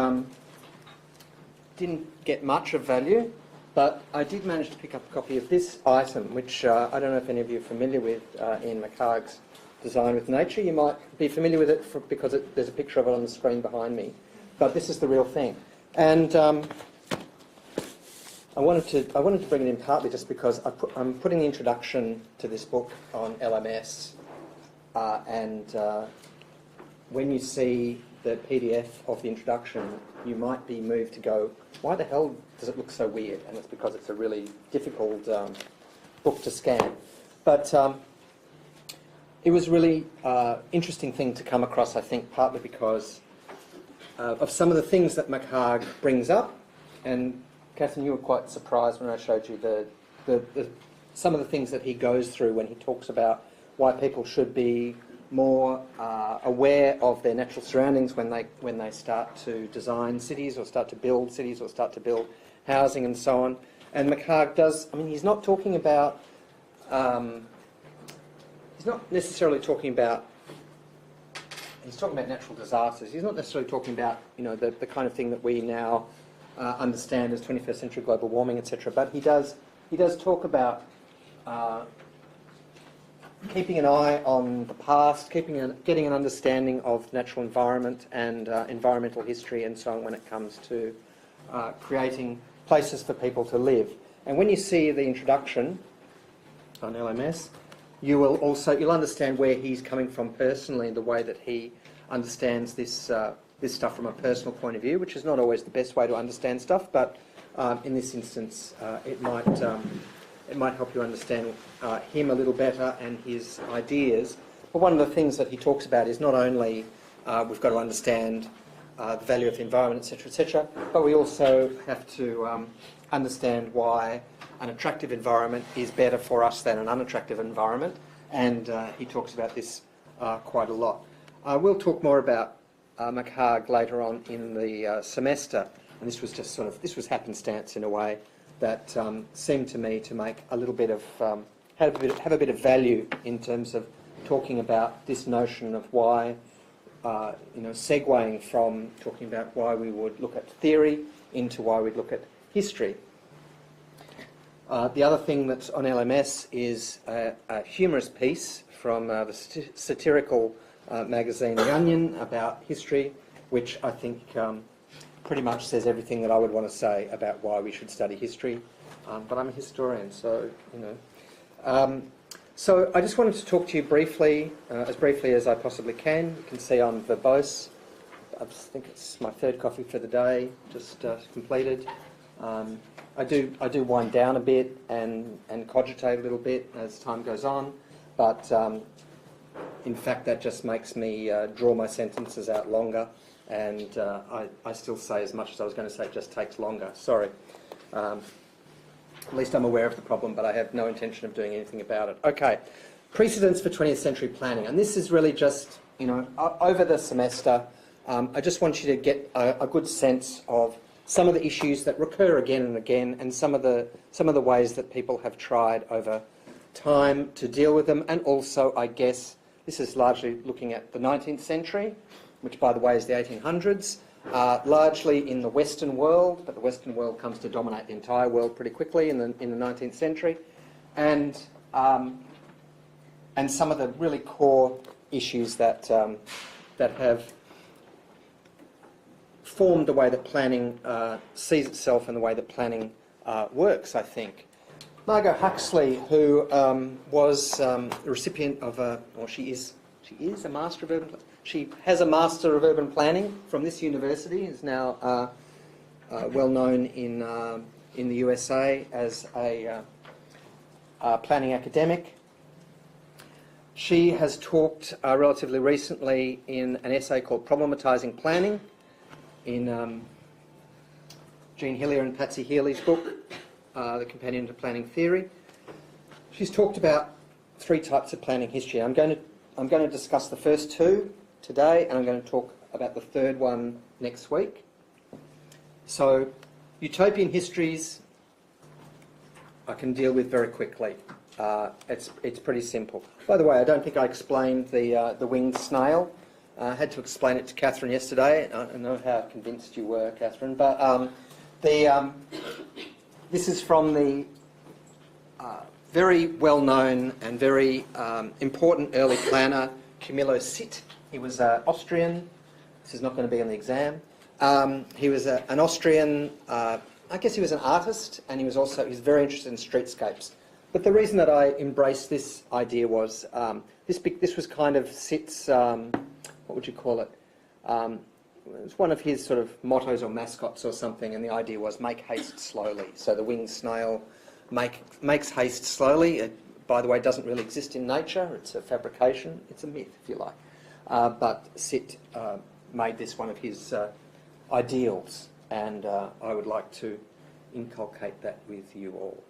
S2: didn't get much of value, but I did manage to pick up a copy of this item, which I don't know if any of you are familiar with, Ian McHarg's Design with Nature. You might be familiar with it because there's a picture of it on the screen behind me, but this is the real thing. And I wanted to bring it in partly just because I'm putting the introduction to this book on LMS, and when you see the PDF of the introduction, you might be moved to go, why the hell does it look so weird? And it's because it's a really difficult book to scan. But it was a really interesting thing to come across, I think, partly because of some of the things that McHarg brings up. And Catherine, you were quite surprised when I showed you some of the things that he goes through when he talks about why people should be more aware of their natural surroundings when they start to design cities or start to build cities or start to build housing and so on. And McHarg does, I mean, he's not talking about, he's not necessarily talking about, he's talking about natural disasters. He's not necessarily talking about, you know, the kind of thing that we now understand as 21st century global warming, etc. But he does talk about keeping an eye on the past, getting an understanding of natural environment and environmental history and so on when it comes to creating places for people to live. And when you see the introduction, on LMS. You'll understand where he's coming from personally, the way that he understands this stuff from a personal point of view, which is not always the best way to understand stuff, but in this instance, it might help you understand him a little better and his ideas. But one of the things that he talks about is not only we've got to understand the value of the environment, etc., but we also have to understand why an attractive environment is better for us than an unattractive environment, and he talks about this quite a lot. We'll talk more about McHarg later on in the semester, and this was just this was happenstance in a way that seemed to me to make a little bit of have a bit of value in terms of talking about this notion of why, segueing from talking about why we would look at theory into why we'd look at history. The other thing that's on LMS is a humorous piece from the satirical magazine The Onion about history, which I think pretty much says everything that I would want to say about why we should study history. But I'm a historian, so, so I just wanted to talk to you briefly, as briefly as I possibly can. You can see I'm verbose. I think it's my third coffee for the day, just completed. I do wind down a bit and cogitate a little bit as time goes on, but in fact that just makes me draw my sentences out longer, and I still say as much as I was going to say, it just takes longer. Sorry. At least I'm aware of the problem, but I have no intention of doing anything about it. Okay, precedents for 20th century planning, and this is really just, over the semester, I just want you to get a good sense of some of the issues that recur again and again, and some of the ways that people have tried over time to deal with them. And also, I guess, this is largely looking at the 19th century, which, by the way, is the 1800s, largely in the Western world, but the Western world comes to dominate the entire world pretty quickly in the 19th century, and some of the really core issues that have formed the way that planning sees itself and the way that planning works, I think. Margot Huxley, who was a recipient of she is a Master of Urban. She has a Master of Urban Planning from this university. Is now well known in the USA as a planning academic. She has talked relatively recently in an essay called Problematizing Planning, in Jean Hillier and Patsy Healy's book, The Companion to Planning Theory. She's talked about three types of planning history. I'm going to discuss the first two today, and I'm going to talk about the third one next week. So, utopian histories I can deal with very quickly. It's pretty simple. By the way, I don't think I explained the winged snail. I had to explain it to Catherine yesterday. I don't know how convinced you were, Catherine, but this is from the very well-known and very important early planner, Camillo Sitt. He was Austrian. This is not going to be on the exam. He was an Austrian, I guess he was an artist, and he's very interested in streetscapes. But the reason that I embraced this idea was this was kind of Sitt's, what would you call it? It was one of his sort of mottos or mascots or something, and the idea was make haste slowly. So the winged snail makes haste slowly. It, by the way, doesn't really exist in nature. It's a fabrication. It's a myth, if you like. But Sitt made this one of his ideals, and I would like to inculcate that with you all.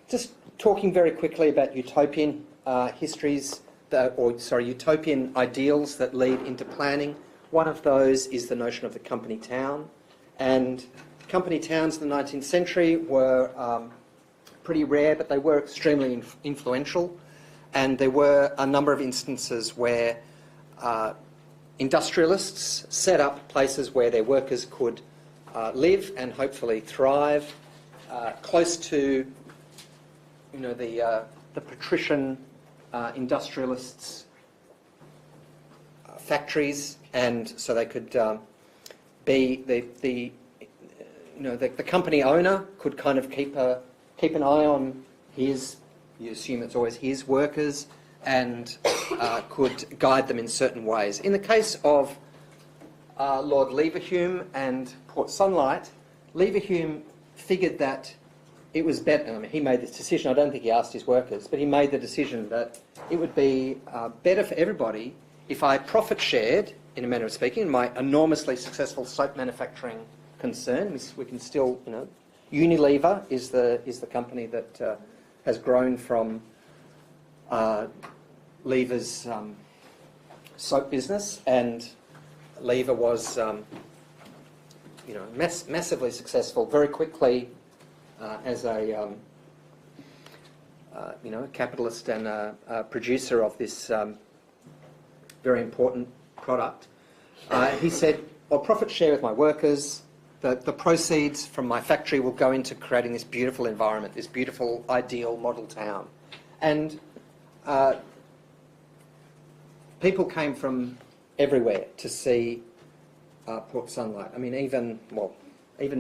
S2: Just talking very quickly about utopian histories, utopian ideals that lead into planning. One of those is the notion of the company town. And company towns in the 19th century were pretty rare, but they were extremely influential. And there were a number of instances where industrialists set up places where their workers could live and hopefully thrive, close to the patrician industrialists' factories, and so they could be the company owner could kind of keep a keep an eye on his, you assume it's always his workers, and could guide them in certain ways. In the case of Lord Leverhulme and Port Sunlight, Leverhulme figured that it was better, I mean, he made this decision, I don't think he asked his workers, but he made the decision that it would be better for everybody if I profit shared, in a manner of speaking, my enormously successful soap manufacturing concern. We can still, you know, Unilever is the company that has grown from Lever's soap business, and Lever was, you know, massively successful very quickly as a, you know, a capitalist and a producer of this very important product. He said, I'll profit share with my workers. The proceeds from my factory will go into creating this beautiful environment, this beautiful, ideal model town. And people came from everywhere to see Port Sunlight. I mean, even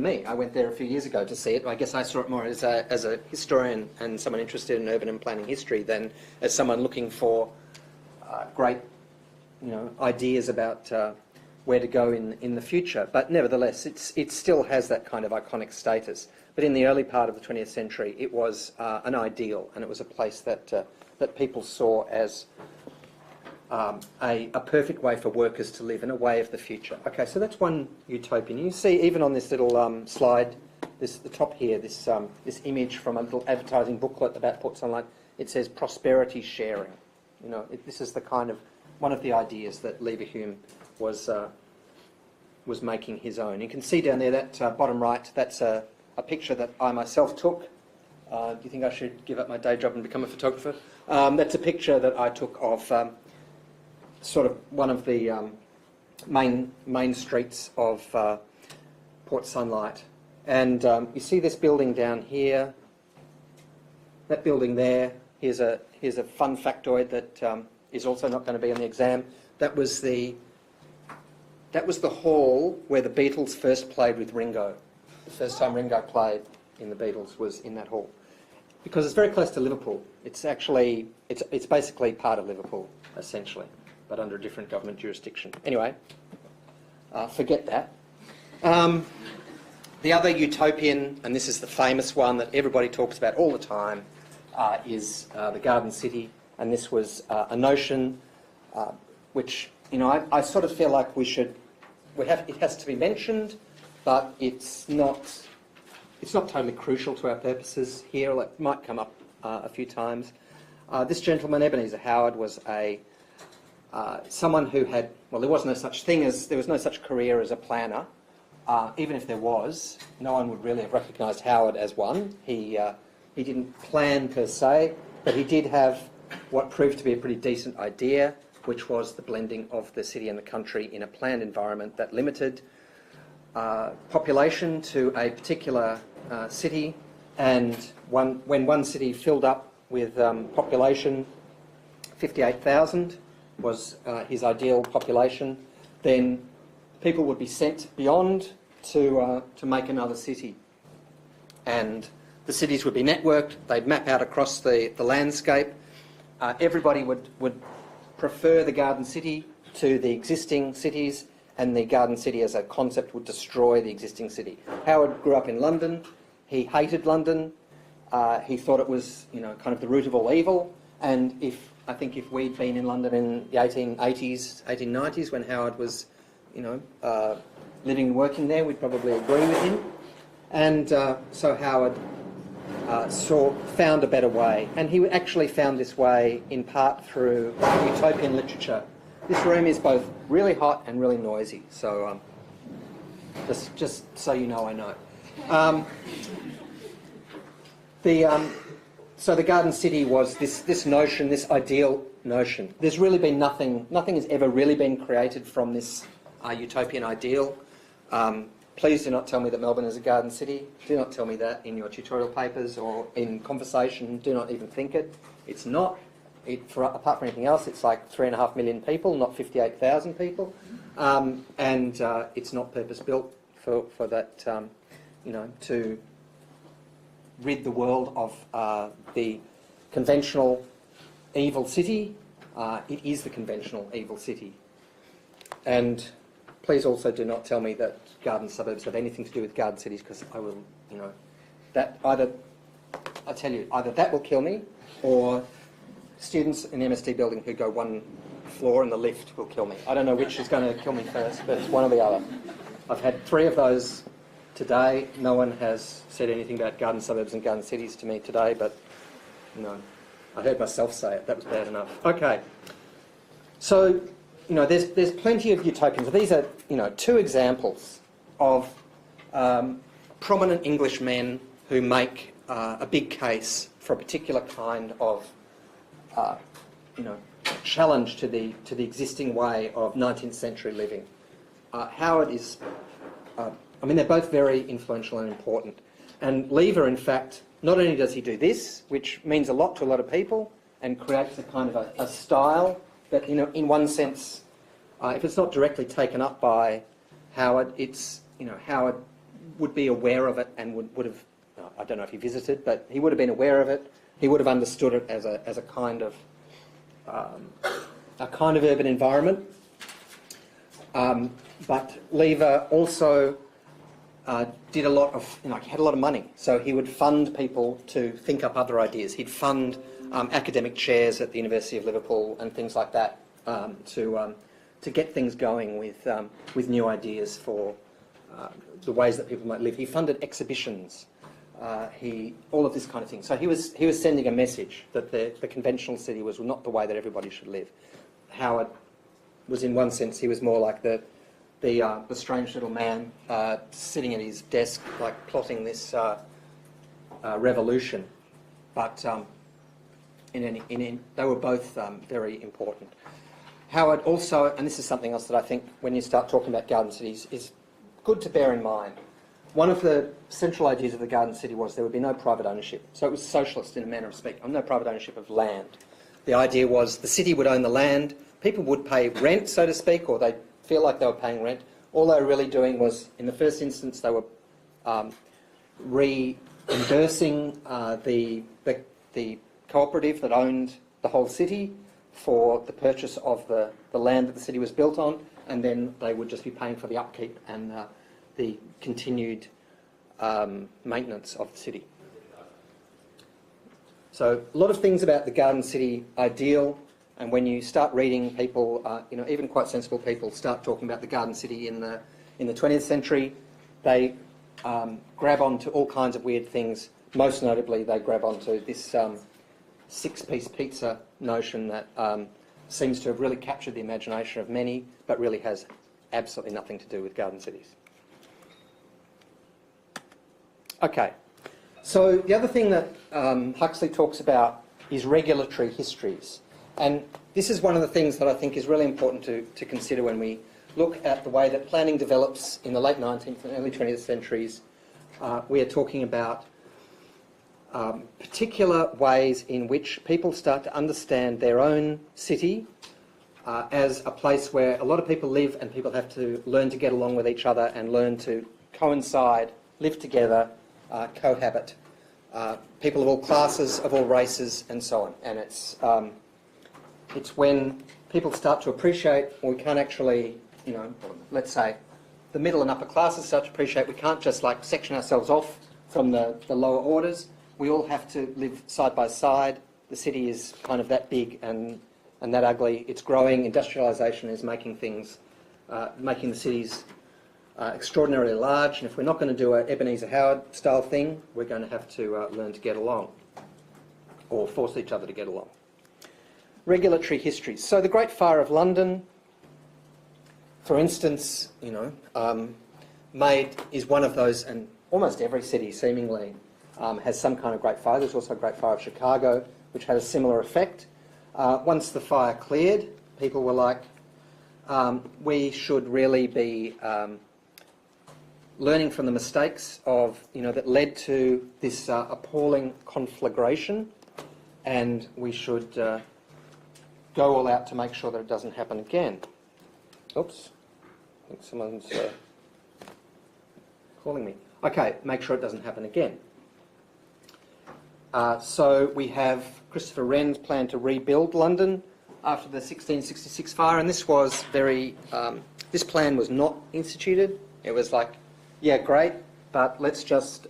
S2: me. I went there a few years ago to see it. I guess I saw it more as a historian and someone interested in urban and planning history than as someone looking for great, you know, ideas about where to go in the future. But nevertheless, it still has that kind of iconic status. But in the early part of the 20th century, it was an ideal, and it was a place that that people saw as a perfect way for workers to live, and a way of the future. Okay, so that's one utopian. You see, even on this little slide, the top here, this image from a little advertising booklet about Port Sunlight, it says prosperity sharing. You know, this is the kind of one of the ideas that Leverhulme was making his own. You can see down there that bottom right, that's a picture that I myself took. Do you think I should give up my day job and become a photographer? That's a picture that I took of sort of one of the main streets of Port Sunlight. And you see this building down here, that building there. Here's a fun factoid that is also not going to be on the exam. That was the hall where the Beatles first played with Ringo. The first time Ringo played in the Beatles was in that hall. Because it's very close to Liverpool. It's actually, it's basically part of Liverpool, essentially, but under a different government jurisdiction. Anyway, forget that. The other utopian, and this is the famous one that everybody talks about all the time, is the Garden City. And this was a notion which, you know, I sort of feel like it has to be mentioned, but it's not totally crucial to our purposes here. Like, it might come up a few times. This gentleman, Ebenezer Howard, was someone who had, well, there was no such career as a planner. Even if there was, no one would really have recognised Howard as one. He didn't plan per se, but he did have what proved to be a pretty decent idea, which was the blending of the city and the country in a planned environment that limited population to a particular city. And when one city filled up with population, 58,000 was his ideal population, then people would be sent beyond to make another city. And the cities would be networked, they'd map out across the landscape. Everybody would prefer the Garden City to the existing cities, and the Garden City as a concept would destroy the existing city. Howard grew up in London. He hated London. He thought it was, you know, kind of the root of all evil. And I think if we'd been in London in the 1880s, 1890s, when Howard was, you know, living and working there, we'd probably agree with him. And so Howard found a better way. And he actually found this way in part through utopian literature. This room is both really hot and really noisy, so just so you know, I know. So the Garden City was this notion, this ideal notion. There's really been nothing has ever really been created from this utopian ideal. Please do not tell me that Melbourne is a garden city. Do not tell me that in your tutorial papers or in conversation. Do not even think it. It's not. Apart from anything else, it's like 3.5 million people, not 58,000 people. And it's not purpose-built for that, you know, to rid the world of the conventional evil city. It is the conventional evil city. And please also do not tell me that garden suburbs have anything to do with garden cities, because I will, that either, I tell you, either that will kill me, or students in the MSD building who go one floor in the lift will kill me. I don't know which is going to kill me first, but it's one or the other. I've had 3 of those today. No one has said anything about garden suburbs and garden cities to me today, but I heard myself say it. That was bad enough. Okay. So, there's plenty of utopians. These are, 2 examples of prominent English men who make a big case for a particular kind of, challenge to the existing way of 19th century living. Howard is, they're both very influential and important. And Lever, in fact, not only does he do this, which means a lot to a lot of people, and creates a kind of a style that, in one sense, if it's not directly taken up by Howard, it's, Howard would be aware of it and would have, I don't know if he visited, but he would have been aware of it. He would have understood it as a kind of urban environment. But Lever also did a lot of, he had a lot of money, so he would fund people to think up other ideas. He'd fund academic chairs at the University of Liverpool and things like that to get things going with new ideas for the ways that people might live. He funded exhibitions. All of this kind of thing. So he was sending a message that the conventional city was not the way that everybody should live. Howard was, in one sense, he was more like the strange little man sitting at his desk, like plotting this revolution. But they were both very important. Howard also, and this is something else that I think when you start talking about garden cities is good to bear in mind. One of the central ideas of the garden city was there would be no private ownership. So it was socialist in a manner of speaking, no private ownership of land. The idea was the city would own the land, people would pay rent, so to speak, or they'd feel like they were paying rent. All they were really doing was, in the first instance, they were reimbursing the cooperative that owned the whole city for the purchase of the land that the city was built on, and then they would just be paying for the upkeep and the continued maintenance of the city. So a lot of things about the garden city ideal, and when you start reading people, even quite sensible people start talking about the garden city in the 20th century, they grab onto all kinds of weird things. Most notably, they grab onto this 6-piece pizza notion that seems to have really captured the imagination of many, but really has absolutely nothing to do with garden cities. Okay, so the other thing that Huxley talks about is regulatory histories. And this is one of the things that I think is really important to consider when we look at the way that planning develops in the late 19th and early 20th centuries. We are talking about particular ways in which people start to understand their own city as a place where a lot of people live, and people have to learn to get along with each other and learn to coincide, live together, cohabit. People of all classes, of all races, and so on. And it's when people start to appreciate, or we can't actually, let's say, the middle and upper classes start to appreciate we can't just like section ourselves off from the lower orders. We all have to live side by side. The city is kind of that big and that ugly. It's growing. Industrialisation is making things, making the cities extraordinarily large. And if we're not going to do an Ebenezer Howard style thing, we're going to have to learn to get along, or force each other to get along. Regulatory histories. So the Great Fire of London, for instance, is one of those, and almost every city seemingly has some kind of Great Fire. There's also a Great Fire of Chicago, which had a similar effect. Once the fire cleared, people were like, we should really be learning from the mistakes of, that led to this appalling conflagration, and we should go all out to make sure that it doesn't happen again. Oops, I think someone's calling me. Okay, make sure it doesn't happen again. So we have Christopher Wren's plan to rebuild London after the 1666 fire, and this was this plan was not instituted. It was like, yeah, great, but let's just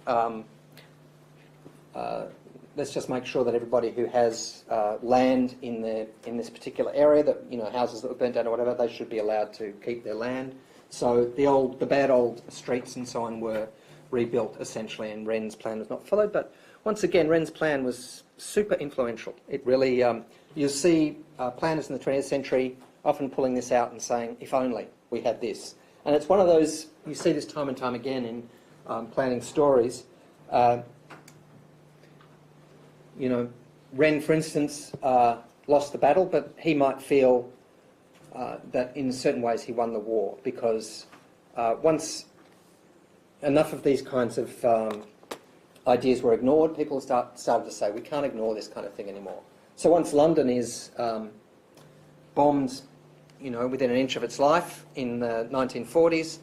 S2: make sure that everybody who has land in this particular area, that, you know, houses that were burnt down or whatever, they should be allowed to keep their land. So the bad old streets and so on were rebuilt essentially, and Wren's plan was not followed. But once again, Wren's plan was super influential. It really, you'll see planners in the 20th century often pulling this out and saying, if only we had this. And it's one of those, you see this time and time again in planning stories. You know, Wren, for instance, lost the battle, but he might feel that in certain ways he won the war, because once enough of these kinds of ideas were ignored, people started to say, we can't ignore this kind of thing anymore. So once London is bombed, you know, within an inch of its life in the 1940s,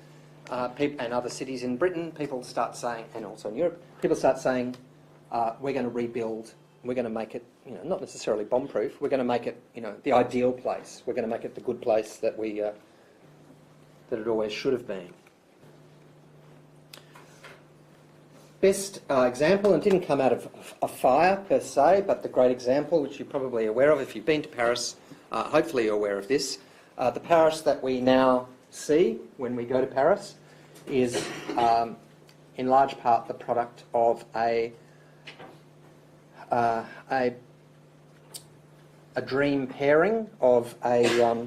S2: and other cities in Britain, people start saying, and also in Europe, people start saying, we're going to rebuild, we're going to make it, you know, not necessarily bomb-proof, we're going to make it, you know, the ideal place. We're going to make it the good place that that it always should have been. Best example, and it didn't come out of a fire per se, but the great example, which you're probably aware of if you've been to Paris, hopefully you're aware of this. The Paris that we now see when we go to Paris is in large part the product of a dream pairing of I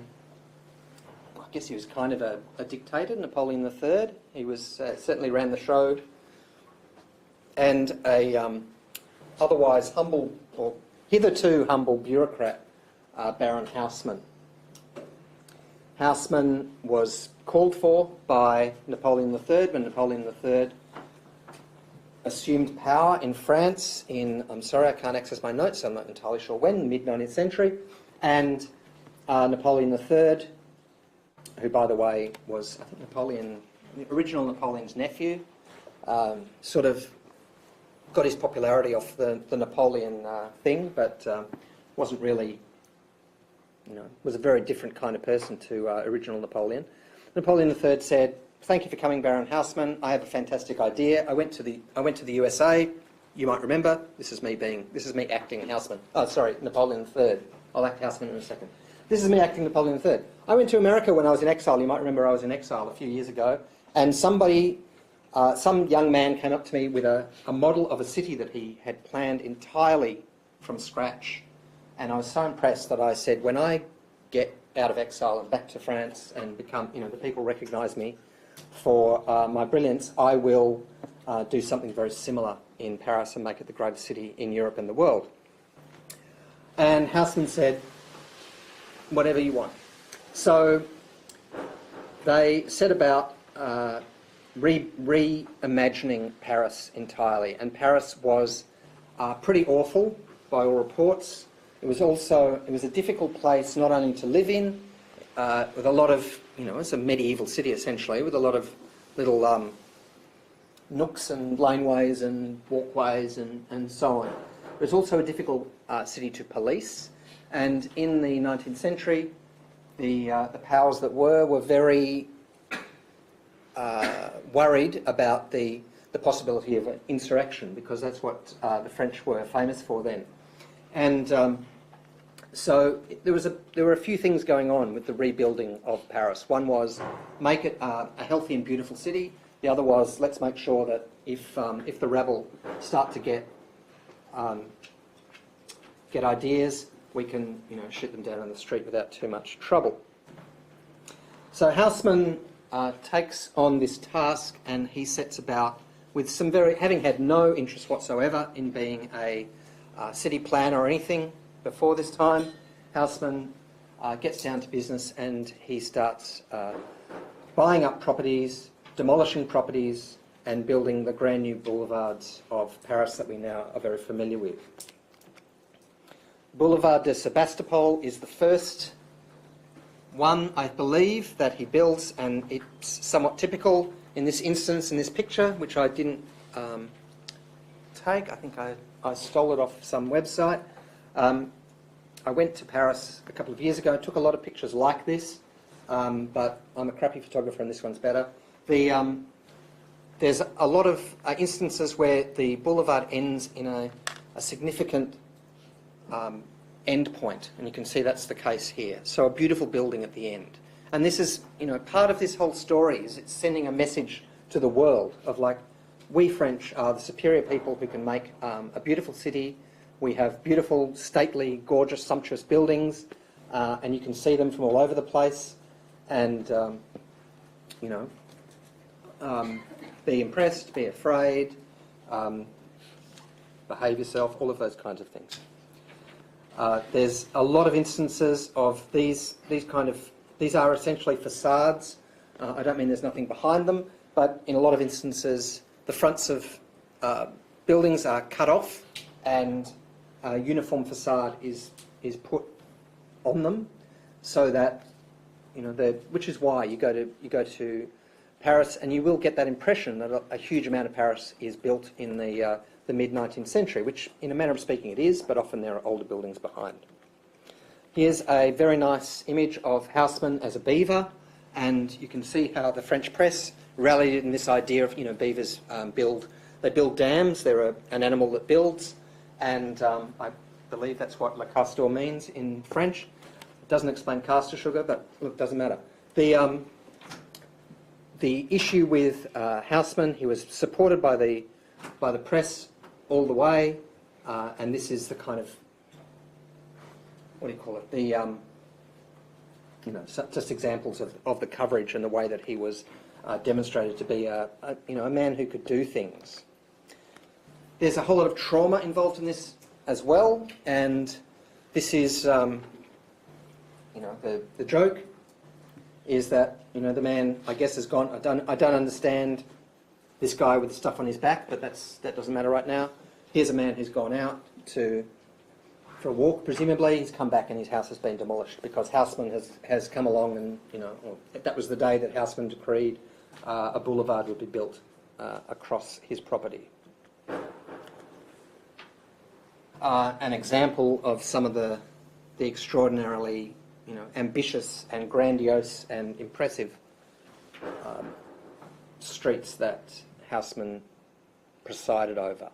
S2: guess he was kind of a dictator, Napoleon III. He was certainly ran the show, and a otherwise humble, or hitherto humble bureaucrat, Baron Haussmann. Haussmann was called for by Napoleon III when Napoleon III assumed power in France in, I'm sorry, I can't access my notes, so I'm not entirely sure when, mid-19th century. And Napoleon III, who, by the way, was, I think, original Napoleon's nephew, sort of got his popularity off the Napoleon thing, but wasn't really, you know, was a very different kind of person to original Napoleon. Napoleon III said, "Thank you for coming, Baron Haussmann. I have a fantastic idea. I went to the USA. You might remember, this is me acting Haussmann. Oh, sorry, Napoleon III. I'll act Haussmann in a second. This is me acting Napoleon III. I went to America when I was in exile. You might remember I was in exile a few years ago, and some young man came up to me with a model of a city that he had planned entirely from scratch. And I was so impressed that I said, when I get out of exile and back to France and become, you know, the people recognise me for my brilliance, I will do something very similar in Paris and make it the greatest city in Europe and the world." And Haussmann said, "Whatever you want." So they set about reimagining Paris entirely, and Paris was pretty awful by all reports. It was a difficult place not only to live in, with a lot of, you know, it's a medieval city essentially, with a lot of little nooks and laneways and walkways and so on. It was also a difficult city to police, and in the 19th century, the powers that were very worried about the possibility of an insurrection, because that's what the French were famous for then. And so there were a few things going on with the rebuilding of Paris. One was make it a healthy and beautiful city. The other was, let's make sure that if the rabble start to get ideas, we can, you know, shoot them down on the street without too much trouble. So Haussmann takes on this task, and he sets about with having had no interest whatsoever in being a city planner or anything before this time. Haussmann gets down to business, and he starts buying up properties, demolishing properties, and building the grand new boulevards of Paris that we now are very familiar with. Boulevard de Sebastopol is the first one, I believe, that he builds, and it's somewhat typical in this instance, in this picture, which I didn't take. I think I stole it off some website. I went to Paris a couple of years ago, took a lot of pictures like this, but I'm a crappy photographer and this one's better. There's a lot of instances where the boulevard ends in a significant end point, and you can see that's the case here. So a beautiful building at the end. And this is, part of this whole story is it's sending a message to the world of like, we French are the superior people who can make a beautiful city. We have beautiful, stately, gorgeous, sumptuous buildings, and you can see them from all over the place. And, be impressed, be afraid, behave yourself, all of those kinds of things. There's a lot of instances of these are essentially facades. I don't mean there's nothing behind them, but in a lot of instances, the fronts of buildings are cut off and a uniform facade is put on them, so that which is why you go to Paris and you will get that impression that a huge amount of Paris is built in the mid-19th century, which in a manner of speaking it is, but often there are older buildings behind. Here's a very nice image of Haussmann as a beaver, and you can see how the French press rallied in this idea of, beavers build dams. They're an animal that builds, and I believe that's what le castor means in French. It doesn't explain castor sugar, but look, it doesn't matter. The issue with Haussmann, he was supported by the press all the way, and this is the kind of, what do you call it? Just examples of the coverage and the way that he was demonstrated to be a man who could do things. There's a whole lot of trauma involved in this as well, and this is, the joke is that, the man, I guess, has gone, I don't understand this guy with the stuff on his back, but that doesn't matter right now. Here's a man who's gone out for a walk, presumably. He's come back and his house has been demolished because Haussmann has come along and, that was the day that Haussmann decreed a boulevard would be built across his property. An example of some of the extraordinarily, ambitious and grandiose and impressive streets that Haussmann presided over.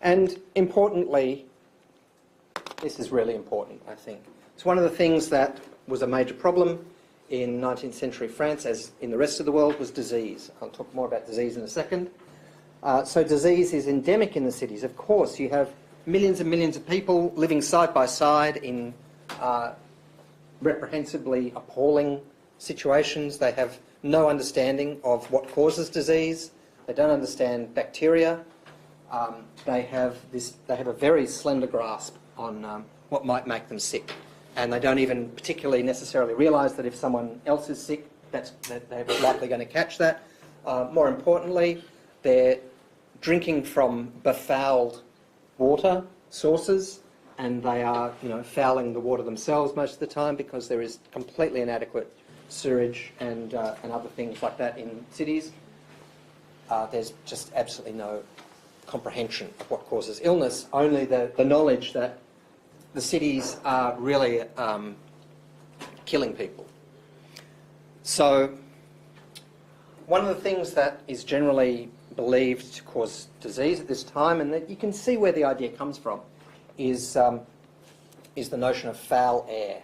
S2: And importantly, this is really important, I think. It's one of the things that was a major problem in 19th century France, as in the rest of the world, was disease. I'll talk more about disease in a second. So disease is endemic in the cities. Of course, you have millions and millions of people living side by side in reprehensibly appalling situations. They have no understanding of what causes disease. They don't understand bacteria. They have a very slender grasp on what might make them sick, and they don't even particularly necessarily realise that if someone else is sick, that they're likely going to catch that. More importantly, they're drinking from befouled water sources, and they are, fouling the water themselves most of the time because there is completely inadequate sewage and other things like that in cities. There's just absolutely no comprehension of what causes illness, only the knowledge that the cities are really killing people. So one of the things that is generally believed to cause disease at this time, and that you can see where the idea comes from, is the notion of foul air.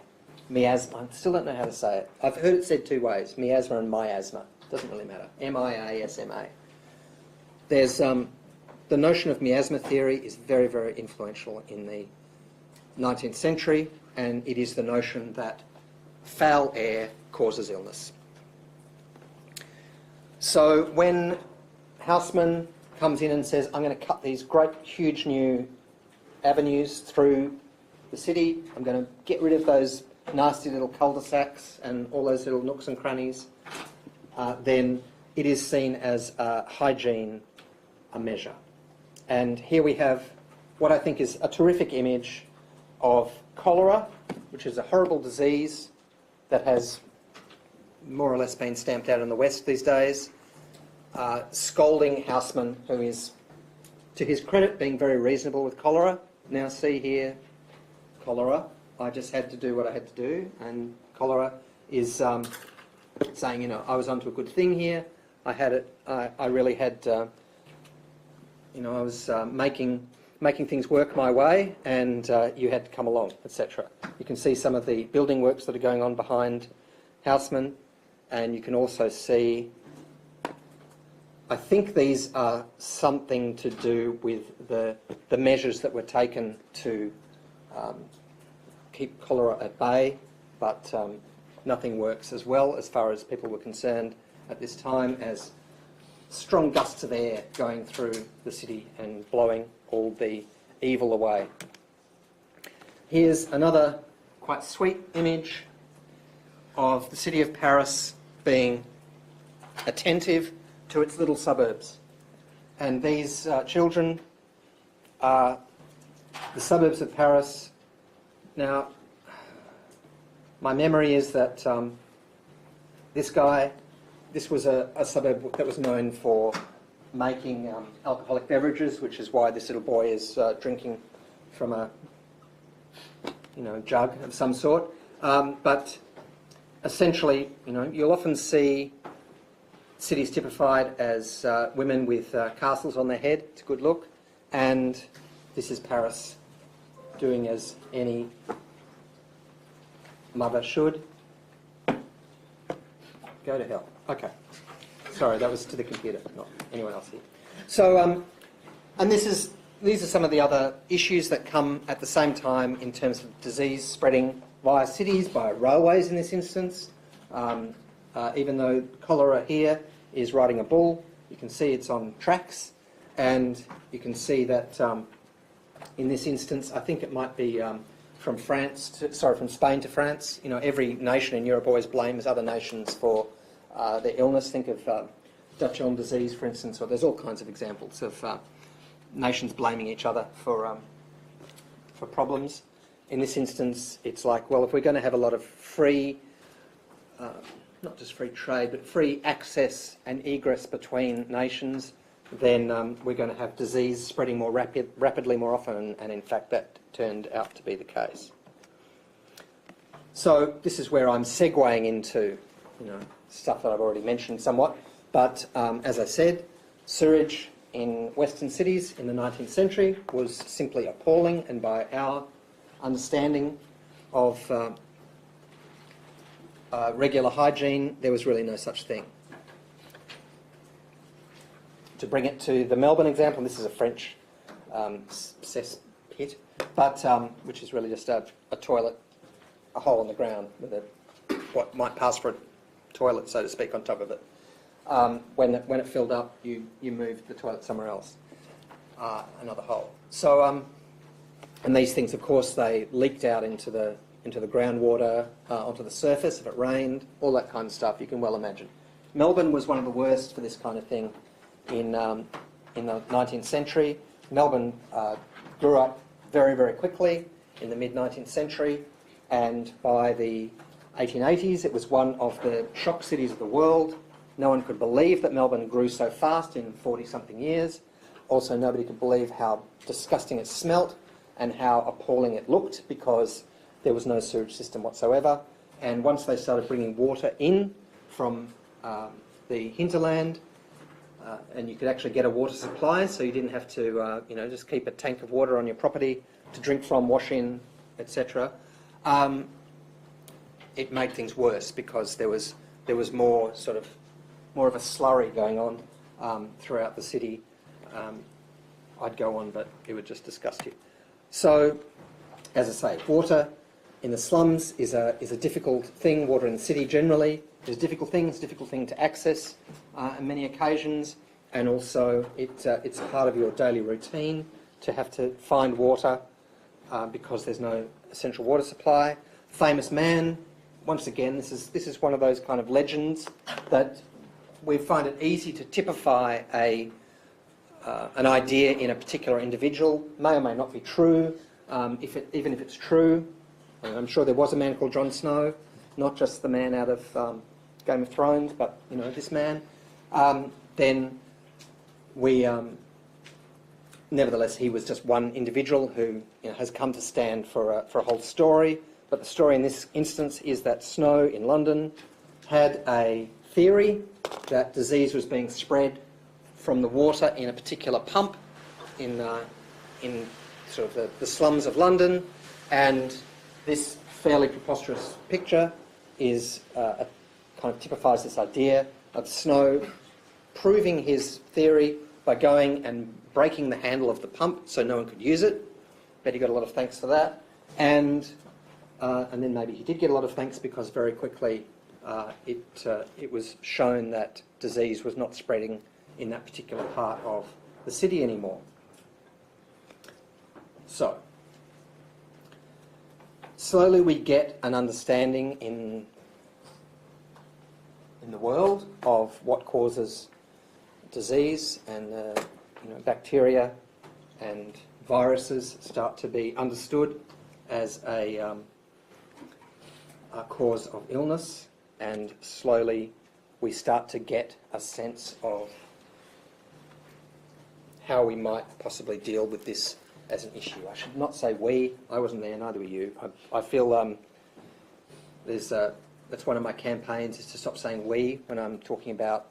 S2: Miasma. I still don't know how to say it. I've heard it said two ways, miasma and miasma. Doesn't really matter. M-I-A-S-M-A. There's the notion of miasma theory is very, very influential in the 19th century, and it is the notion that foul air causes illness. So when Haussmann comes in and says, I'm going to cut these great, huge new avenues through the city, I'm going to get rid of those nasty little cul-de-sacs and all those little nooks and crannies, then it is seen as a hygiene measure. And here we have what I think is a terrific image of cholera, which is a horrible disease that has more or less been stamped out in the West these days. scolding Houseman, who is, to his credit, being very reasonable with cholera. Now see here, cholera. I just had to do what I had to do, and cholera is saying, you know, I was onto a good thing here. I had it. I really had. You know, I was making things work my way, and you had to come along, etc. You can see some of the building works that are going on behind Houseman, and you can also see. I think these are something to do with the measures that were taken to keep cholera at bay, but nothing works as well as far as people were concerned at this time as strong gusts of air going through the city and blowing all the evil away. Here's another quite sweet image of the city of Paris being attentive to its little suburbs. And these children are the suburbs of Paris. Now, my memory is that this was a suburb that was known for making alcoholic beverages, which is why this little boy is drinking from a jug of some sort. But essentially, you'll often see cities typified as women with castles on their head. It's a good look. And this is Paris doing as any mother should. Go to hell. Okay. Sorry, that was to the computer, not anyone else here. So, and these are some of the other issues that come at the same time in terms of disease spreading via cities, via railways in this instance. Even though cholera here is riding a bull, you can see it's on tracks, and you can see that in this instance, I think it might be from Spain to France. Every nation in Europe always blames other nations for their illness. Think of Dutch elm disease, for instance, or there's all kinds of examples of nations blaming each other for problems. In this instance, it's like, well, if we're going to have a lot of free, not just free trade, but free access and egress between nations, then we're going to have disease spreading more rapidly more often, and in fact that turned out to be the case. So this is where I'm segueing into, stuff that I've already mentioned somewhat, but as I said, sewage in Western cities in the 19th century was simply appalling, and by our understanding of regular hygiene, there was really no such thing. To bring it to the Melbourne example, this is a French cesspit, but which is really just a toilet, a hole in the ground with what might pass for a toilet, so to speak, on top of it. When it filled up, you moved the toilet somewhere else, another hole. So, and these things, of course, they leaked out into the groundwater, onto the surface if it rained, all that kind of stuff. You can well imagine. Melbourne was one of the worst for this kind of thing in the 19th century. Melbourne grew up very, very quickly in the mid-19th century, and by the 1880s, it was one of the shock cities of the world. No one could believe that Melbourne grew so fast in 40-something years. Also, nobody could believe how disgusting it smelt and how appalling it looked, because there was no sewage system whatsoever. And once they started bringing water in from the hinterland, and you could actually get a water supply, so you didn't have to, just keep a tank of water on your property to drink from, wash in, etc. It made things worse, because there was more of a slurry going on throughout the city. I'd go on, but it would just disgust you. So, as I say, water in the slums is a difficult thing. Water in the city generally is a difficult thing. It's a difficult thing to access on many occasions, and also it's part of your daily routine to have to find water because there's no essential water supply. Famous man. Once again, this is one of those kind of legends that we find it easy to typify an idea in a particular individual. May or may not be true. Even if it's true, I'm sure there was a man called Jon Snow, not just the man out of Game of Thrones, but this man. then we, nevertheless, he was just one individual who has come to stand for a whole story. But the story in this instance is that Snow in London had a theory that disease was being spread from the water in a particular pump in sort of the slums of London, and this fairly preposterous picture is kind of typifies this idea of Snow proving his theory by going and breaking the handle of the pump so no one could use it. Bet he got a lot of thanks for that, and then maybe he did get a lot of thanks because very quickly it was shown that disease was not spreading in that particular part of the city anymore. So, slowly we get an understanding in the world of what causes disease, and bacteria and viruses start to be understood as a cause of illness, and slowly we start to get a sense of how we might possibly deal with this as an issue. I should not say we. I wasn't there, neither were you. I feel that's one of my campaigns, is to stop saying we when I'm talking about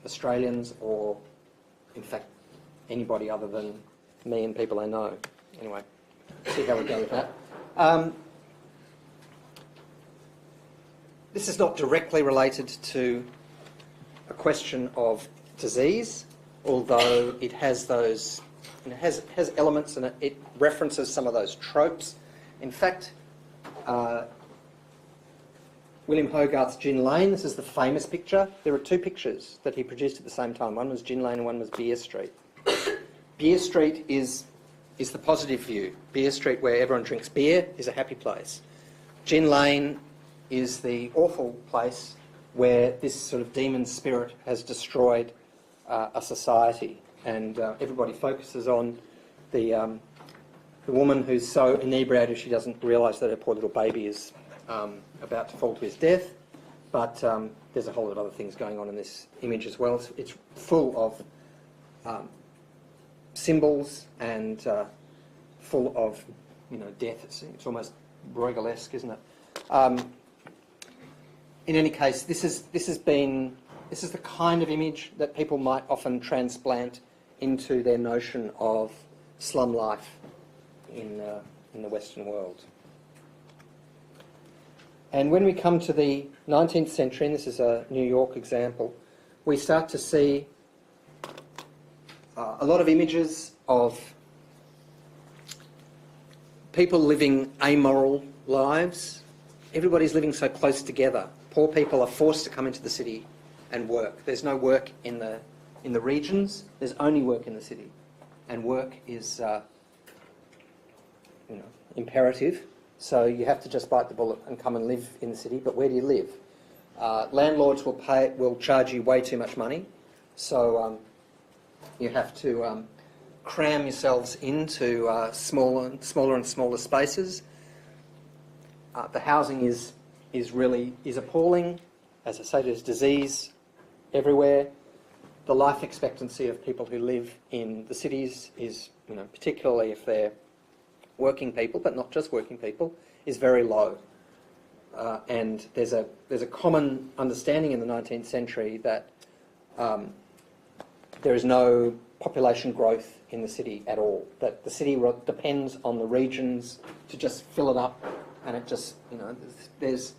S2: Australians, or in fact anybody other than me and people I know. Anyway, see how we go with that. This is not directly related to a question of disease, although it has those, has elements, and it references some of those tropes. In fact, William Hogarth's Gin Lane, this is the famous picture. There are two pictures that he produced at the same time. One was Gin Lane and one was Beer Street. Beer Street is the positive view. Beer Street, where everyone drinks beer, is a happy place. Gin Lane is the awful place where this sort of demon spirit has destroyed a society, and everybody focuses on the woman who's so inebriated she doesn't realise that her poor little baby is about to fall to his death. But there's a whole lot of other things going on in this image as well. It's full of symbols and full of death. It's almost Bruegel-esque, isn't it? In any case, this is the kind of image that people might often transplant into their notion of slum life in the Western world. And when we come to the 19th century, and this is a New York example, we start to see a lot of images of people living amoral lives. Everybody's living so close together. Poor people are forced to come into the city and work. There's no work in the regions. There's only work in the city, and work is imperative. So you have to just bite the bullet and come and live in the city. But where do you live? Landlords will charge you way too much money, so you have to cram yourselves into smaller and smaller spaces. The housing is appalling. As I say, there's disease everywhere. The life expectancy of people who live in the cities is, particularly if they're working people, but not just working people, is very low. And there's a common understanding in the 19th century that there is no population growth in the city at all. That the city depends on the regions to just fill it up, and it just, there's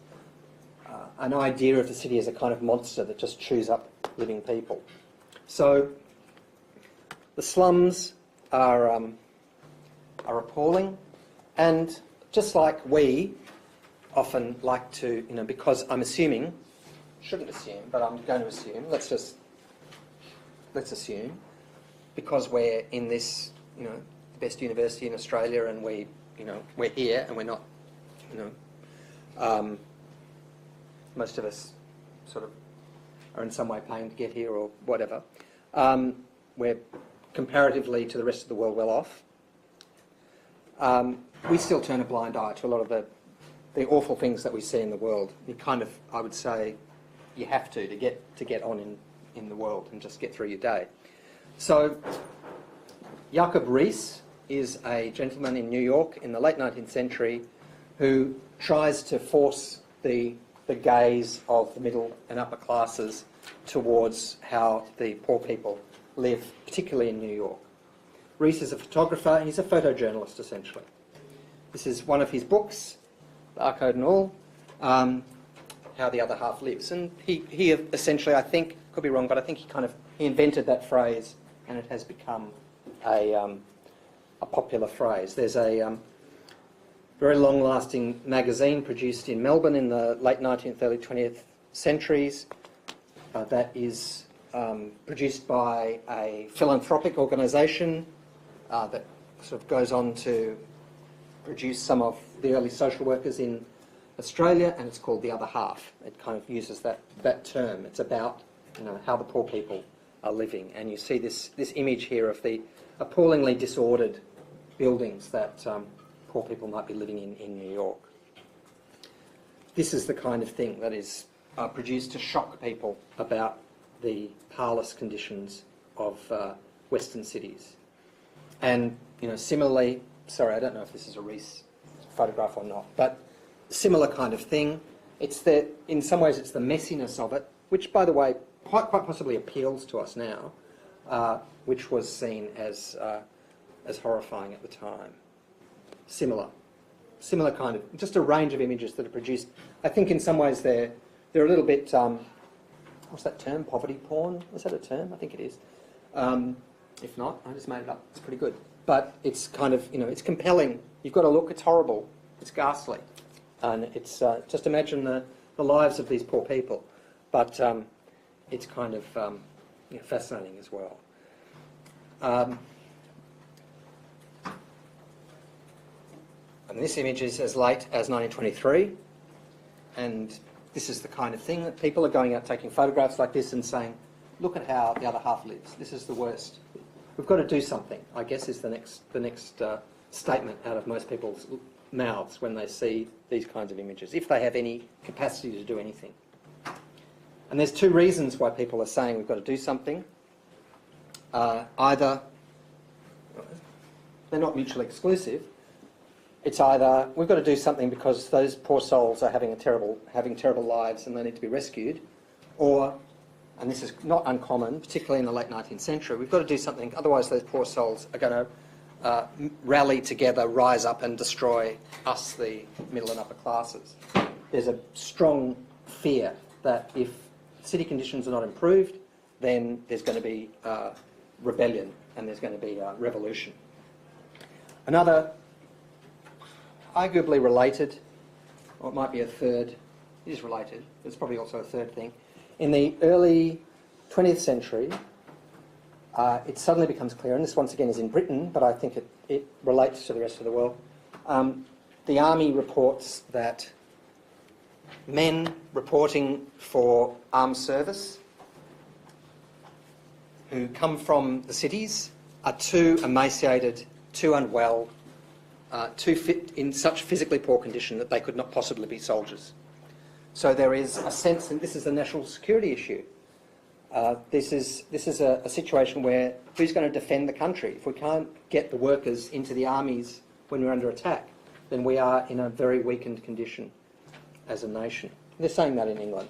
S2: an idea of the city as a kind of monster that just chews up living people. So the slums are appalling, and just like we often like to, because I'm assuming, shouldn't assume, but I'm going to assume, let's assume, because we're in this, the best university in Australia, and we're here, and we're not, most of us sort of are in some way paying to get here or whatever. We're comparatively to the rest of the world well off. We still turn a blind eye to a lot of the awful things that we see in the world. You kind of, I would say, you have to get on in the world and just get through your day. So Jakob Riis is a gentleman in New York in the late 19th century who tries to force the gaze of the middle and upper classes towards how the poor people live, particularly in New York. Riis is a photographer, and he's a photojournalist, essentially. This is one of his books, Barcode and All, How the Other Half Lives. And he essentially, I think, could be wrong, but I think he invented that phrase, and it has become a popular phrase. There's a very long-lasting magazine produced in Melbourne in the late 19th, early 20th centuries that is produced by a philanthropic organisation that sort of goes on to produce some of the early social workers in Australia, and it's called The Other Half. It kind of uses that term. It's about how the poor people are living, and you see this image here of the appallingly disordered buildings that poor people might be living in New York. This is the kind of thing that is produced to shock people about the parlous conditions of Western cities. And similarly, sorry, I don't know if this is a Riis photograph or not, but similar kind of thing. In some ways, it's the messiness of it, which, by the way, quite possibly appeals to us now, which was seen as horrifying at the time. Similar kind of, just a range of images that are produced. I think in some ways they're a little bit, what's that term? Poverty porn? Is that a term? I think it is. If not, I just made it up. It's pretty good. But it's kind of, it's compelling. You've got to look. It's horrible. It's ghastly. And it's, just imagine the lives of these poor people. But it's kind of fascinating as well. And this image is as late as 1923. And this is the kind of thing that people are going out taking photographs like this and saying, look at how the other half lives. This is the worst. We've got to do something, I guess, is the next statement out of most people's mouths when they see these kinds of images, if they have any capacity to do anything. And there's two reasons why people are saying we've got to do something. Either, they're not mutually exclusive. It's either we've got to do something because those poor souls are having terrible lives and they need to be rescued, or, and this is not uncommon, particularly in the late 19th century, we've got to do something, otherwise those poor souls are going to rally together, rise up and destroy us, the middle and upper classes. There's a strong fear that if city conditions are not improved, then there's going to be rebellion and there's going to be revolution. Another arguably related, or it might be a third, it is related, it's probably also a third thing. In the early 20th century, it suddenly becomes clear, and this once again is in Britain, but I think it relates to the rest of the world. The army reports that men reporting for armed service who come from the cities are too emaciated, too unwell, too fit, in such physically poor condition that they could not possibly be soldiers. So there is a sense, and this is a national security issue. This is a situation where who's going to defend the country? If we can't get the workers into the armies when we're under attack, then we are in a very weakened condition as a nation. They're saying that in England.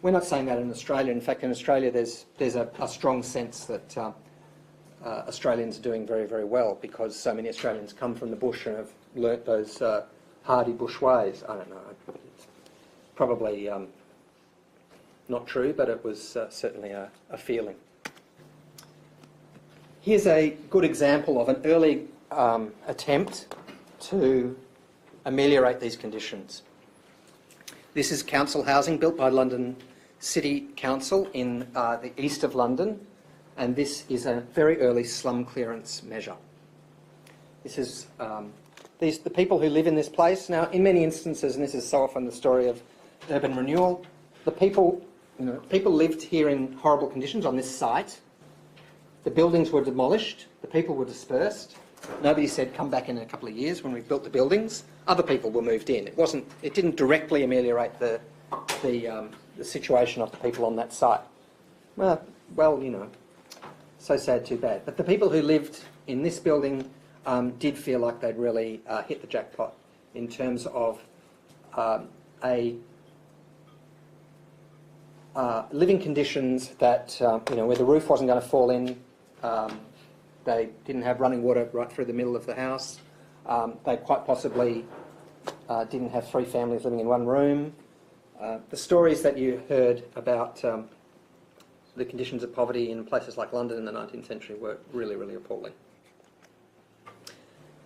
S2: We're not saying that in Australia. In fact, in Australia there's a strong sense that Australians are doing very, very well because so many Australians come from the bush and have learnt those hardy bush ways. I don't know. It's probably not true, but it was certainly a feeling. Here's a good example of an early attempt to ameliorate these conditions. This is council housing built by London City Council in the east of London, and this is a very early slum clearance measure. This is the people who live in this place. Now, in many instances, and this is so often the story of urban renewal, the people lived here in horrible conditions on this site. The buildings were demolished. The people were dispersed. Nobody said, come back in a couple of years when we've built the buildings. Other people were moved in. It didn't directly ameliorate the situation of the people on that site. Well, well, you know, so sad, too bad. But the people who lived in this building did feel like they'd really hit the jackpot in terms of living conditions that, you know, where the roof wasn't going to fall in. They didn't have running water right through the middle of the house. They quite possibly didn't have 3 families living in one room. The stories that you heard about the conditions of poverty in places like London in the 19th century were really, really appalling.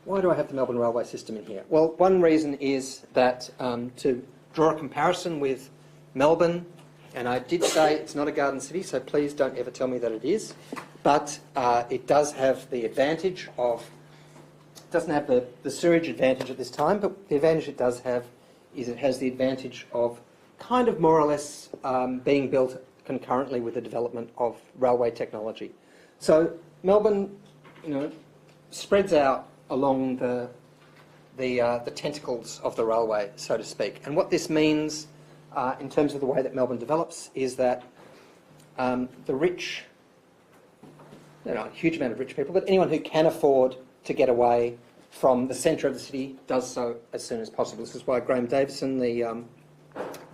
S2: Why do I have the Melbourne railway system in here? Well, one reason is that to draw a comparison with Melbourne, and I did say it's not a garden city, so please don't ever tell me that it is, but it does have the advantage of, it doesn't have the sewerage advantage at this time, but the advantage it does have is it has the advantage of kind of more or less being built concurrently with the development of railway technology. So Melbourne, you know, spreads out along the tentacles of the railway, so to speak. And what this means in terms of the way that Melbourne develops is that the rich, there are a huge amount of rich people, but anyone who can afford to get away from the centre of the city does so as soon as possible. This is why Graham Davison, the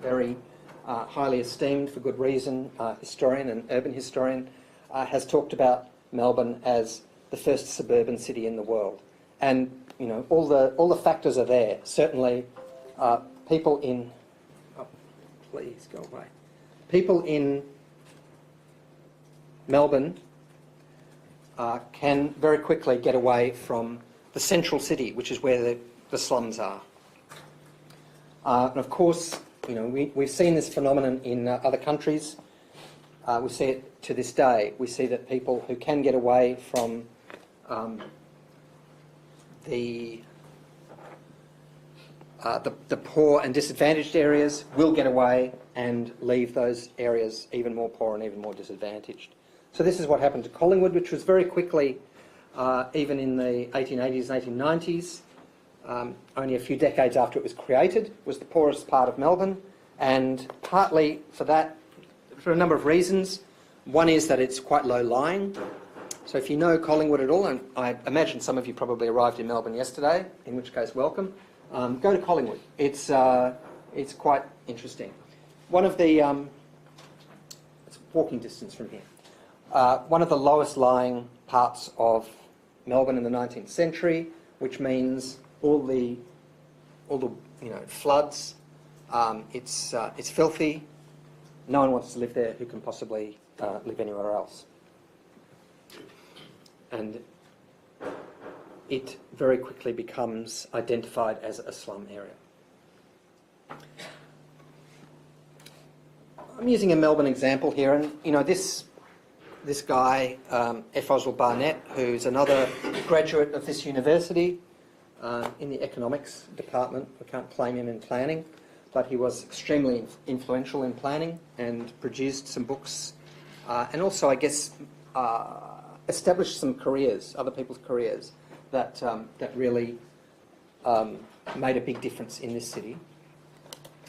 S2: very highly esteemed, for good reason, historian and urban historian, has talked about Melbourne as the first suburban city in the world. And, you know, all the factors are there. Certainly, people in... Oh, please, go away. People in Melbourne can very quickly get away from the central city, which is where the slums are. And of course, you know, we've seen this phenomenon in other countries. We see it to this day. We see that people who can get away from the poor and disadvantaged areas will get away and leave those areas even more poor and even more disadvantaged. So this is what happened to Collingwood, which was very quickly, even in the 1880s and 1890s, only a few decades after it was created, was the poorest part of Melbourne, and partly for that, for a number of reasons. One is that it's quite low-lying. So if you know Collingwood at all, and I imagine some of you probably arrived in Melbourne yesterday, in which case welcome, go to Collingwood. It's quite interesting. One of the, it's walking distance from here, one of the lowest lying parts of Melbourne in the 19th century, which means all the you know, floods. It's filthy. No one wants to live there who can possibly live anywhere else. And it very quickly becomes identified as a slum area. I'm using a Melbourne example here, and you know, this guy, F. Oswald Barnett, who's another graduate of this university in the economics department. We can't claim him in planning, but he was extremely influential in planning and produced some books, and also, I guess, established some careers, other people's careers, that really made a big difference in this city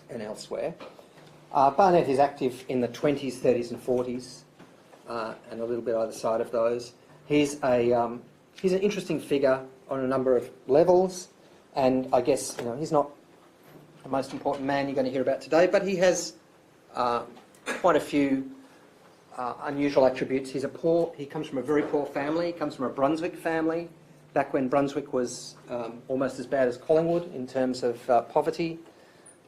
S2: and elsewhere. Barnett is active in the 20s, 30s and 40s, and a little bit either side of those. He's an interesting figure on a number of levels, and I guess, you know, he's not the most important man you're going to hear about today, but he has quite a few unusual attributes. He comes from a very poor family. He comes from a Brunswick family, back when Brunswick was almost as bad as Collingwood in terms of poverty.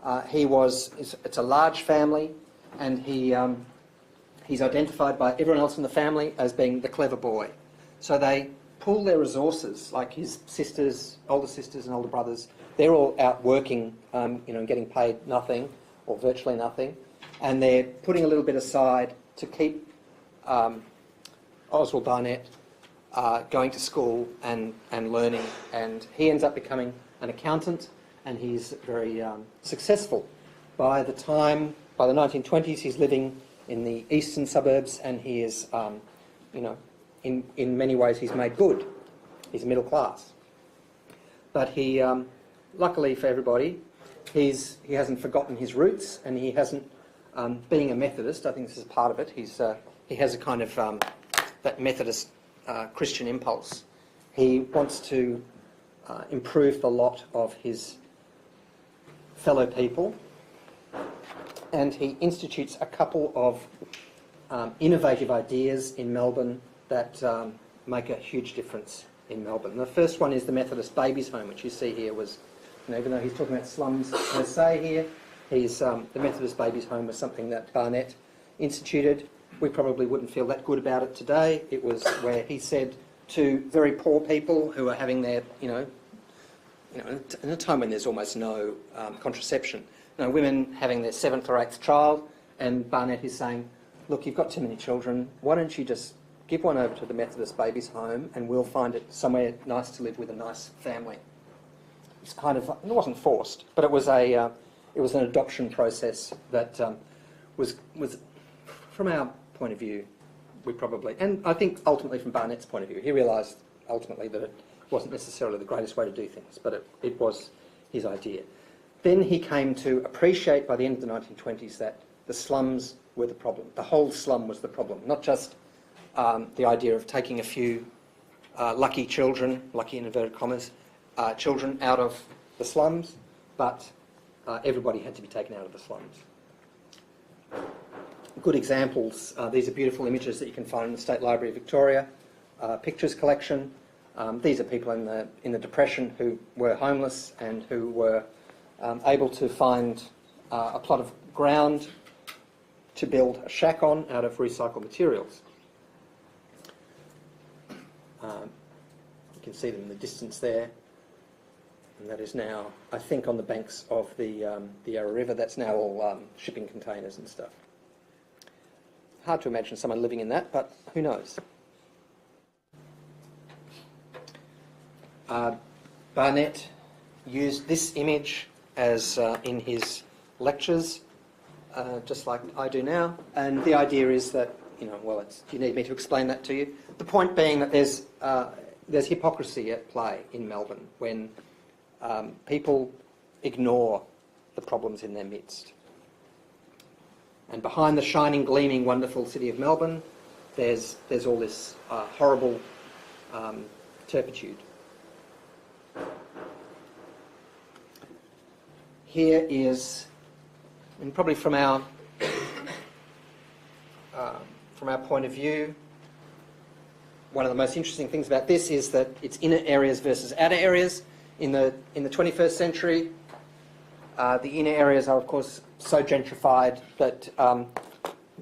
S2: It's a large family, and he's identified by everyone else in the family as being the clever boy. So they pool their resources, like his sisters, older sisters and older brothers. They're all out working, you know, getting paid nothing or virtually nothing, and they're putting a little bit aside to keep Oswald Barnett going to school and learning, and he ends up becoming an accountant, and he's very successful. By the 1920s, he's living in the eastern suburbs, and he is, you know, in many ways he's made good. He's middle class. But he, luckily for everybody, he hasn't forgotten his roots, and he hasn't, being a Methodist, I think this is part of it, he has a kind of that Methodist Christian impulse. He wants to improve the lot of his fellow people, and he institutes a couple of innovative ideas in Melbourne that make a huge difference in Melbourne. The first one is the Methodist Babies Home, which you see here was, even though he's talking about slums per se here, the Methodist Babies Home was something that Barnett instituted. We probably wouldn't feel that good about it today. It was where he said to very poor people who are having their, in a time when there's almost no contraception, women having their 7th or 8th child, and Barnett is saying, look, you've got too many children, why don't you just give one over to the Methodist Babies Home and we'll find it somewhere nice to live with a nice family. It's kind of, it wasn't forced, but it was an adoption process that was, from our point of view, we probably, and I think ultimately from Barnett's point of view, he realised ultimately that it wasn't necessarily the greatest way to do things, but it was his idea. Then he came to appreciate by the end of the 1920s that the slums were the problem. The whole slum was the problem, not just the idea of taking a few lucky children, lucky in inverted commas, children out of the slums, but everybody had to be taken out of the slums. Good examples, these are beautiful images that you can find in the State Library of Victoria, pictures collection. These are people in the Depression who were homeless and who were able to find a plot of ground to build a shack on out of recycled materials. You can see them in the distance there, and that is now, I think, on the banks of the Yarra River. That's now all shipping containers and stuff. Hard to imagine someone living in that, but who knows? Barnett used this image as in his lectures, just like I do now, and the idea is that, do you need me to explain that to you? The point being that there's hypocrisy at play in Melbourne when people ignore the problems in their midst. And behind the shining, gleaming, wonderful city of Melbourne, there's all this horrible turpitude. Here is, and probably from our point of view, one of the most interesting things about this is that it's inner areas versus outer areas. In the 21st century, the inner areas are, of course, so gentrified that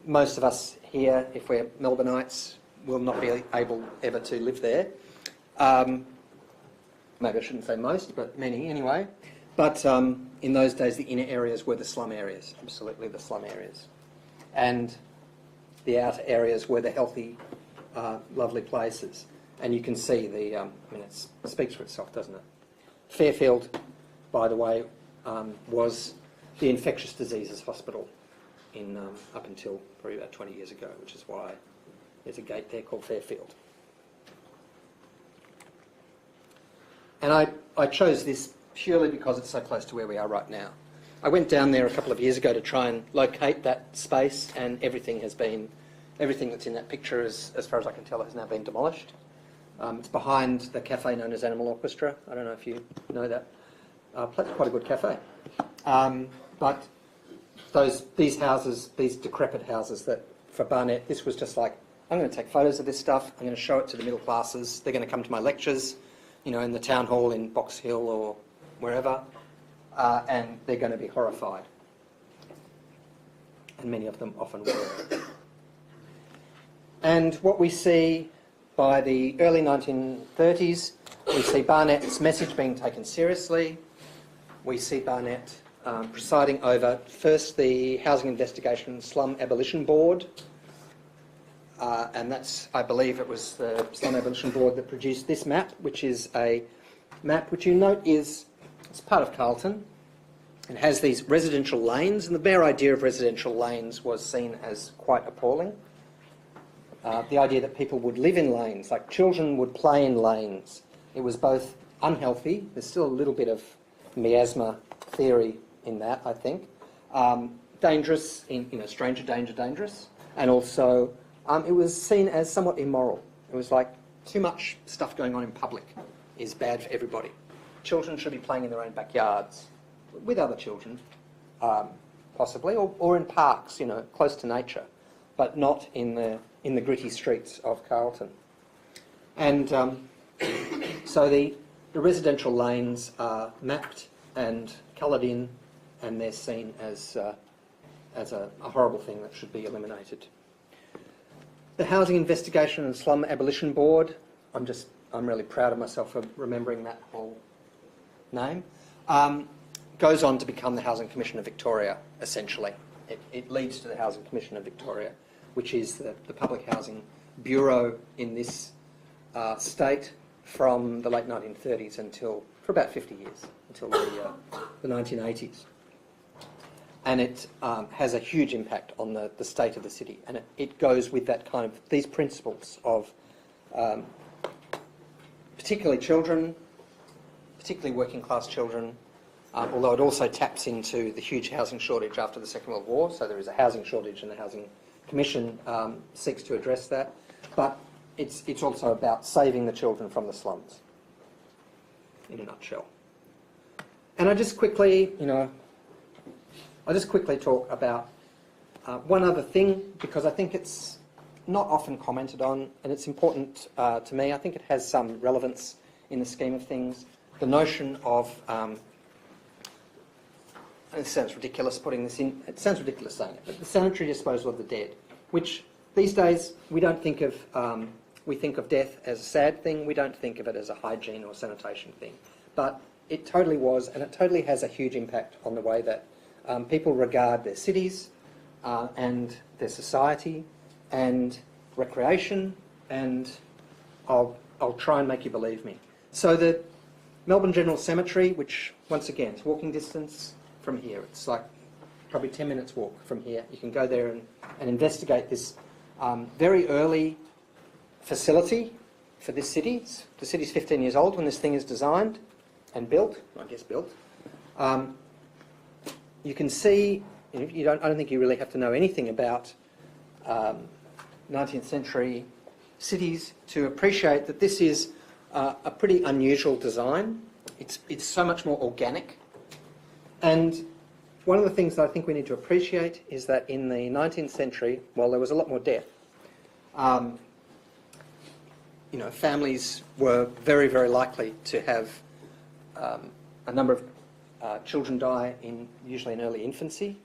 S2: most of us here, if we're Melbourneites, will not be able ever to live there. Maybe I shouldn't say most, but many anyway. But in those days, the inner areas were the slum areas, absolutely the slum areas. And the outer areas were the healthy, lovely places. And you can see it speaks for itself, doesn't it? Fairfield, by the way, was the infectious diseases hospital up until probably about 20 years ago, which is why there's a gate there called Fairfield. And I chose this purely because it's so close to where we are right now. I went down there a couple of years ago to try and locate that space, and everything that's in that picture, as far as I can tell, has now been demolished. It's behind the cafe known as Animal Orchestra. I don't know if you know that. That's quite a good cafe. But these houses, these decrepit houses, that for Barnett, this was just like, I'm going to take photos of this stuff, I'm going to show it to the middle classes, they're going to come to my lectures, in the town hall in Box Hill or wherever, and they're going to be horrified. And many of them often were. And what we see by the early 1930s, we see Barnett's message being taken seriously. We see Barnett presiding over, first, the Housing Investigation Slum Abolition Board, and that's, I believe it was the Slum Abolition Board that produced this map, which is a map which you note it's part of Carlton. It has these residential lanes, and the bare idea of residential lanes was seen as quite appalling. The idea that people would live in lanes, like children would play in lanes. It was both unhealthy, there's still a little bit of miasma theory in that, I think, dangerous, stranger danger dangerous, and also it was seen as somewhat immoral. It was like too much stuff going on in public is bad for everybody. Children should be playing in their own backyards with other children, possibly, or in parks, close to nature, but not in the gritty streets of Carlton. And so the residential lanes are mapped and coloured in, and they're seen as a horrible thing that should be eliminated. The Housing Investigation and Slum Abolition Board, I'm really proud of myself for remembering that whole name, goes on to become the Housing Commission of Victoria, essentially. It leads to the Housing Commission of Victoria, which is the public housing bureau in this state from the late 1930s for about 50 years, until the 1980s. And it has a huge impact on the state of the city. And it goes with that kind of, these principles of particularly children, particularly working class children, although it also taps into the huge housing shortage after the Second World War. So there is a housing shortage, and the Housing Commission seeks to address that. But it's also about saving the children from the slums, in a nutshell. And I just quickly talk about one other thing, because I think it's not often commented on, and it's important to me. I think it has some relevance in the scheme of things. The notion of, it sounds ridiculous putting this in, it sounds ridiculous saying it, but the sanitary disposal of the dead, which these days we don't think of, we think of death as a sad thing, we don't think of it as a hygiene or sanitation thing. But it totally was, and it totally has a huge impact on the way that people regard their cities and their society and recreation, and I'll try and make you believe me. So the Melbourne General Cemetery, which once again is walking distance from here, it's like probably 10 minutes walk from here. You can go there and investigate this very early facility for this city. The city's 15 years old when this thing is designed and built, I guess built. You can see, I don't think you really have to know anything about 19th century cities to appreciate that this is a pretty unusual design. It's so much more organic. And one of the things that I think we need to appreciate is that in the 19th century, while there was a lot more death, families were very, very likely to have a number of children die usually in early infancy.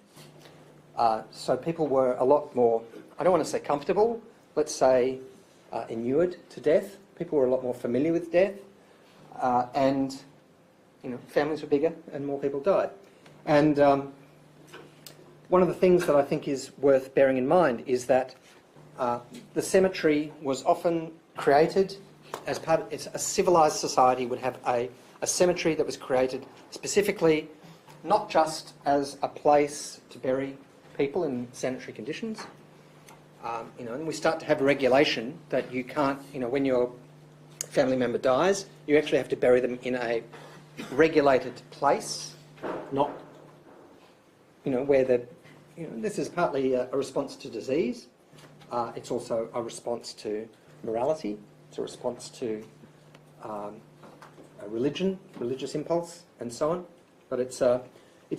S2: So people were a lot more, I don't want to say comfortable, let's say inured to death. People were a lot more familiar with death, and families were bigger and more people died. And one of the things that I think is worth bearing in mind is that the cemetery was often created as part of a civilised society would have a cemetery that was created specifically not just as a place to bury people in sanitary conditions. And we start to have a regulation that you can't, when your family member dies, you actually have to bury them in a regulated place, not, where this is partly a response to disease. It's also a response to morality. It's a response to a religious impulse, and so on. But it's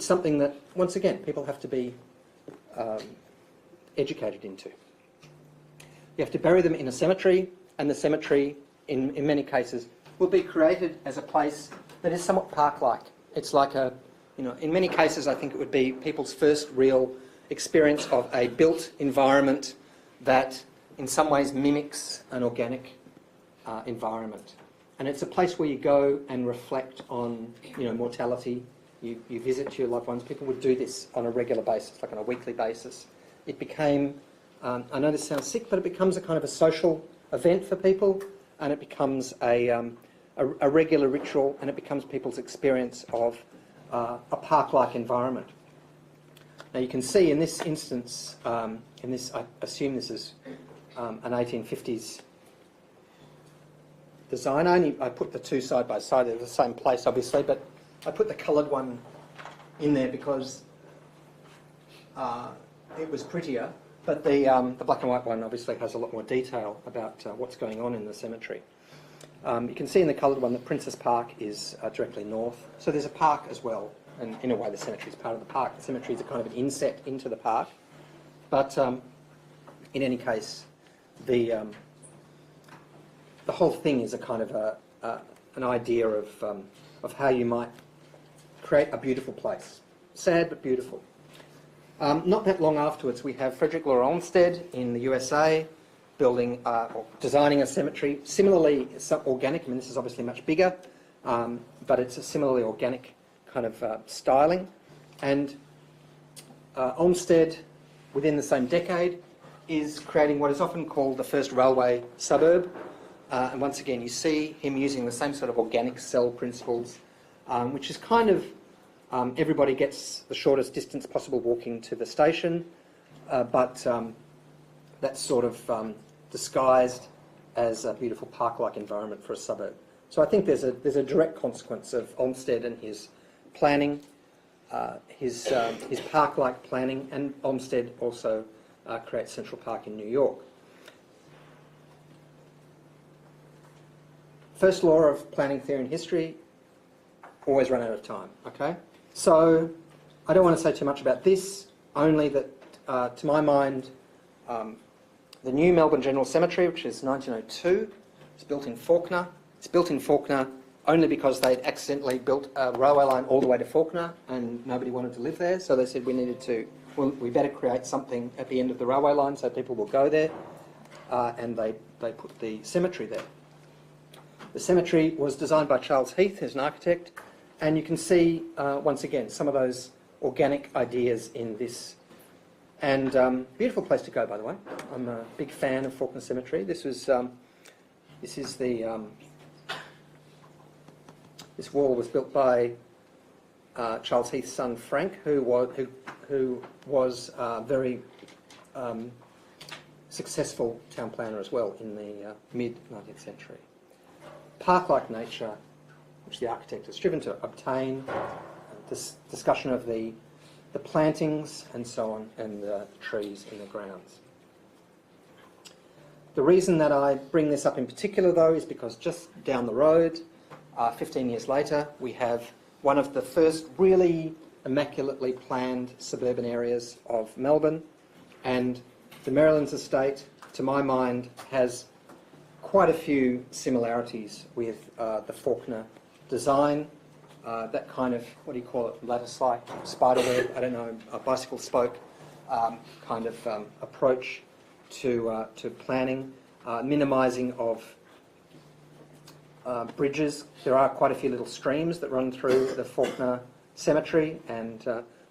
S2: something that, once again, people have to be educated into. You have to bury them in a cemetery, and the cemetery, in many cases, will be created as a place that is somewhat park-like. It's like in many cases, I think it would be people's first real experience of a built environment that in some ways mimics an organic environment. And it's a place where you go and reflect on, mortality. You visit your loved ones. People would do this on a regular basis, like on a weekly basis. It became, I know this sounds sick, but it becomes a kind of a social event for people, and it becomes a regular ritual, and it becomes people's experience of a park-like environment. Now you can see in this instance, I assume this is an 1850s design. I put the two side by side. They're the same place, obviously, but I put the coloured one in there because it was prettier But the black and white one obviously has a lot more detail about what's going on in the cemetery. You can see in the coloured one that Princes Park is directly north. So there's a park as well, and in a way the cemetery is part of the park. The cemetery is a kind of an inset into the park. But in any case, the whole thing is a kind of an idea of how you might create a beautiful place. Sad but beautiful. Not that long afterwards, we have Frederick Law Olmsted in the USA building or designing a cemetery. Similarly, organic. I mean, this is obviously much bigger, but it's a similarly organic kind of styling. And Olmsted, within the same decade, is creating what is often called the first railway suburb. And once again, you see him using the same sort of organic cell principles, which is kind of everybody gets the shortest distance possible walking to the station, but that's sort of disguised as a beautiful park-like environment for a suburb. So I think there's a direct consequence of Olmsted and his planning, his park-like planning, and Olmsted also creates Central Park in New York. First law of planning theory and history: always run out of time. Okay, so I don't want to say too much about this. Only that, to my mind, the new Melbourne General Cemetery, which is 1902, is built in Fawkner. It's built in Fawkner only because they'd accidentally built a railway line all the way to Fawkner, and nobody wanted to live there. So they said we better create something at the end of the railway line so people will go there, and they put the cemetery there. The cemetery was designed by Charles Heath, who's an architect, and you can see, once again, some of those organic ideas in this. And beautiful place to go, by the way. I'm a big fan of Fawkner Cemetery. This wall was built by Charles Heath's son Frank, who was a very successful town planner as well in the mid-19th century. Park-like nature, which the architect has striven to obtain, this discussion of the plantings and so on, and the trees in the grounds. The reason that I bring this up in particular, though, is because just down the road, 15 years later, we have one of the first really immaculately planned suburban areas of Melbourne, and the Merrylands estate, to my mind, has quite a few similarities with the Fawkner design. That kind of, what do you call it, lattice-like, spiderweb, I don't know, a bicycle spoke kind of approach to planning, minimising of bridges. There are quite a few little streams that run through the Fawkner cemetery, and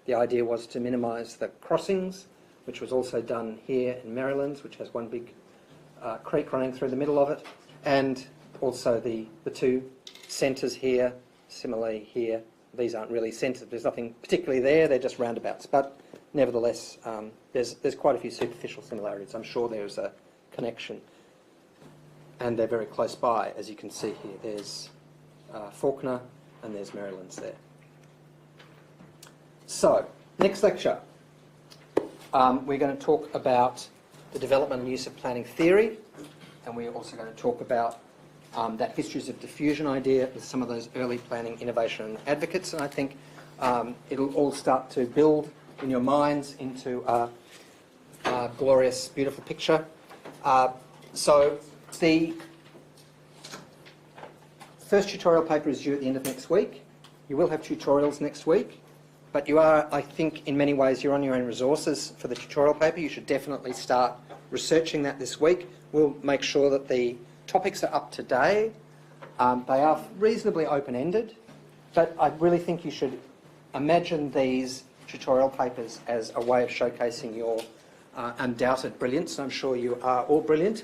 S2: the idea was to minimise the crossings, which was also done here in Merrylands, which has one big creek running through the middle of it, and also the two centres here. Similarly here, these aren't really centred. There's nothing particularly there. They're just roundabouts. But nevertheless, there's quite a few superficial similarities. I'm sure there's a connection, and they're very close by, as you can see here. There's Fawkner, and there's Merrylands there. So, next lecture, we're going to talk about the development and use of planning theory, and we're also going to talk about that histories of diffusion idea with some of those early planning innovation advocates, and I think it'll all start to build in your minds into a glorious, beautiful picture. So the first tutorial paper is due at the end of next week. You will have tutorials next week, but you are, I think, in many ways, you're on your own resources for the tutorial paper. You should definitely start researching that this week. We'll make sure that the topics are up to date. They are reasonably open-ended, but I really think you should imagine these tutorial papers as a way of showcasing your undoubted brilliance. I'm sure you are all brilliant,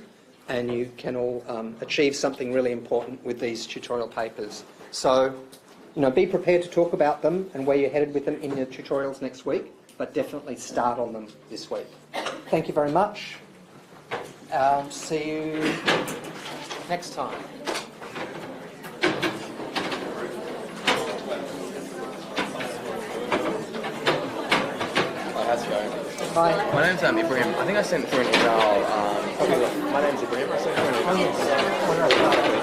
S2: and you can all achieve something really important with these tutorial papers. So, be prepared to talk about them and where you're headed with them in your tutorials next week, but definitely start on them this week. Thank you very much. See you next time.
S7: Oh, how's it going?
S2: Hi.
S7: My name's Ibrahim. I think I sent through an email. My name's Ibrahim. I sent through an email.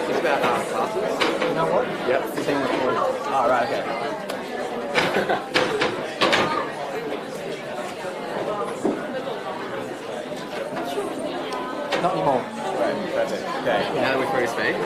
S7: It's about classes.
S2: You know what?
S7: Yep.
S2: It's being recorded.
S7: Oh, right, okay.
S2: Not anymore.
S7: Right, perfect. Okay, now that we're free to speak,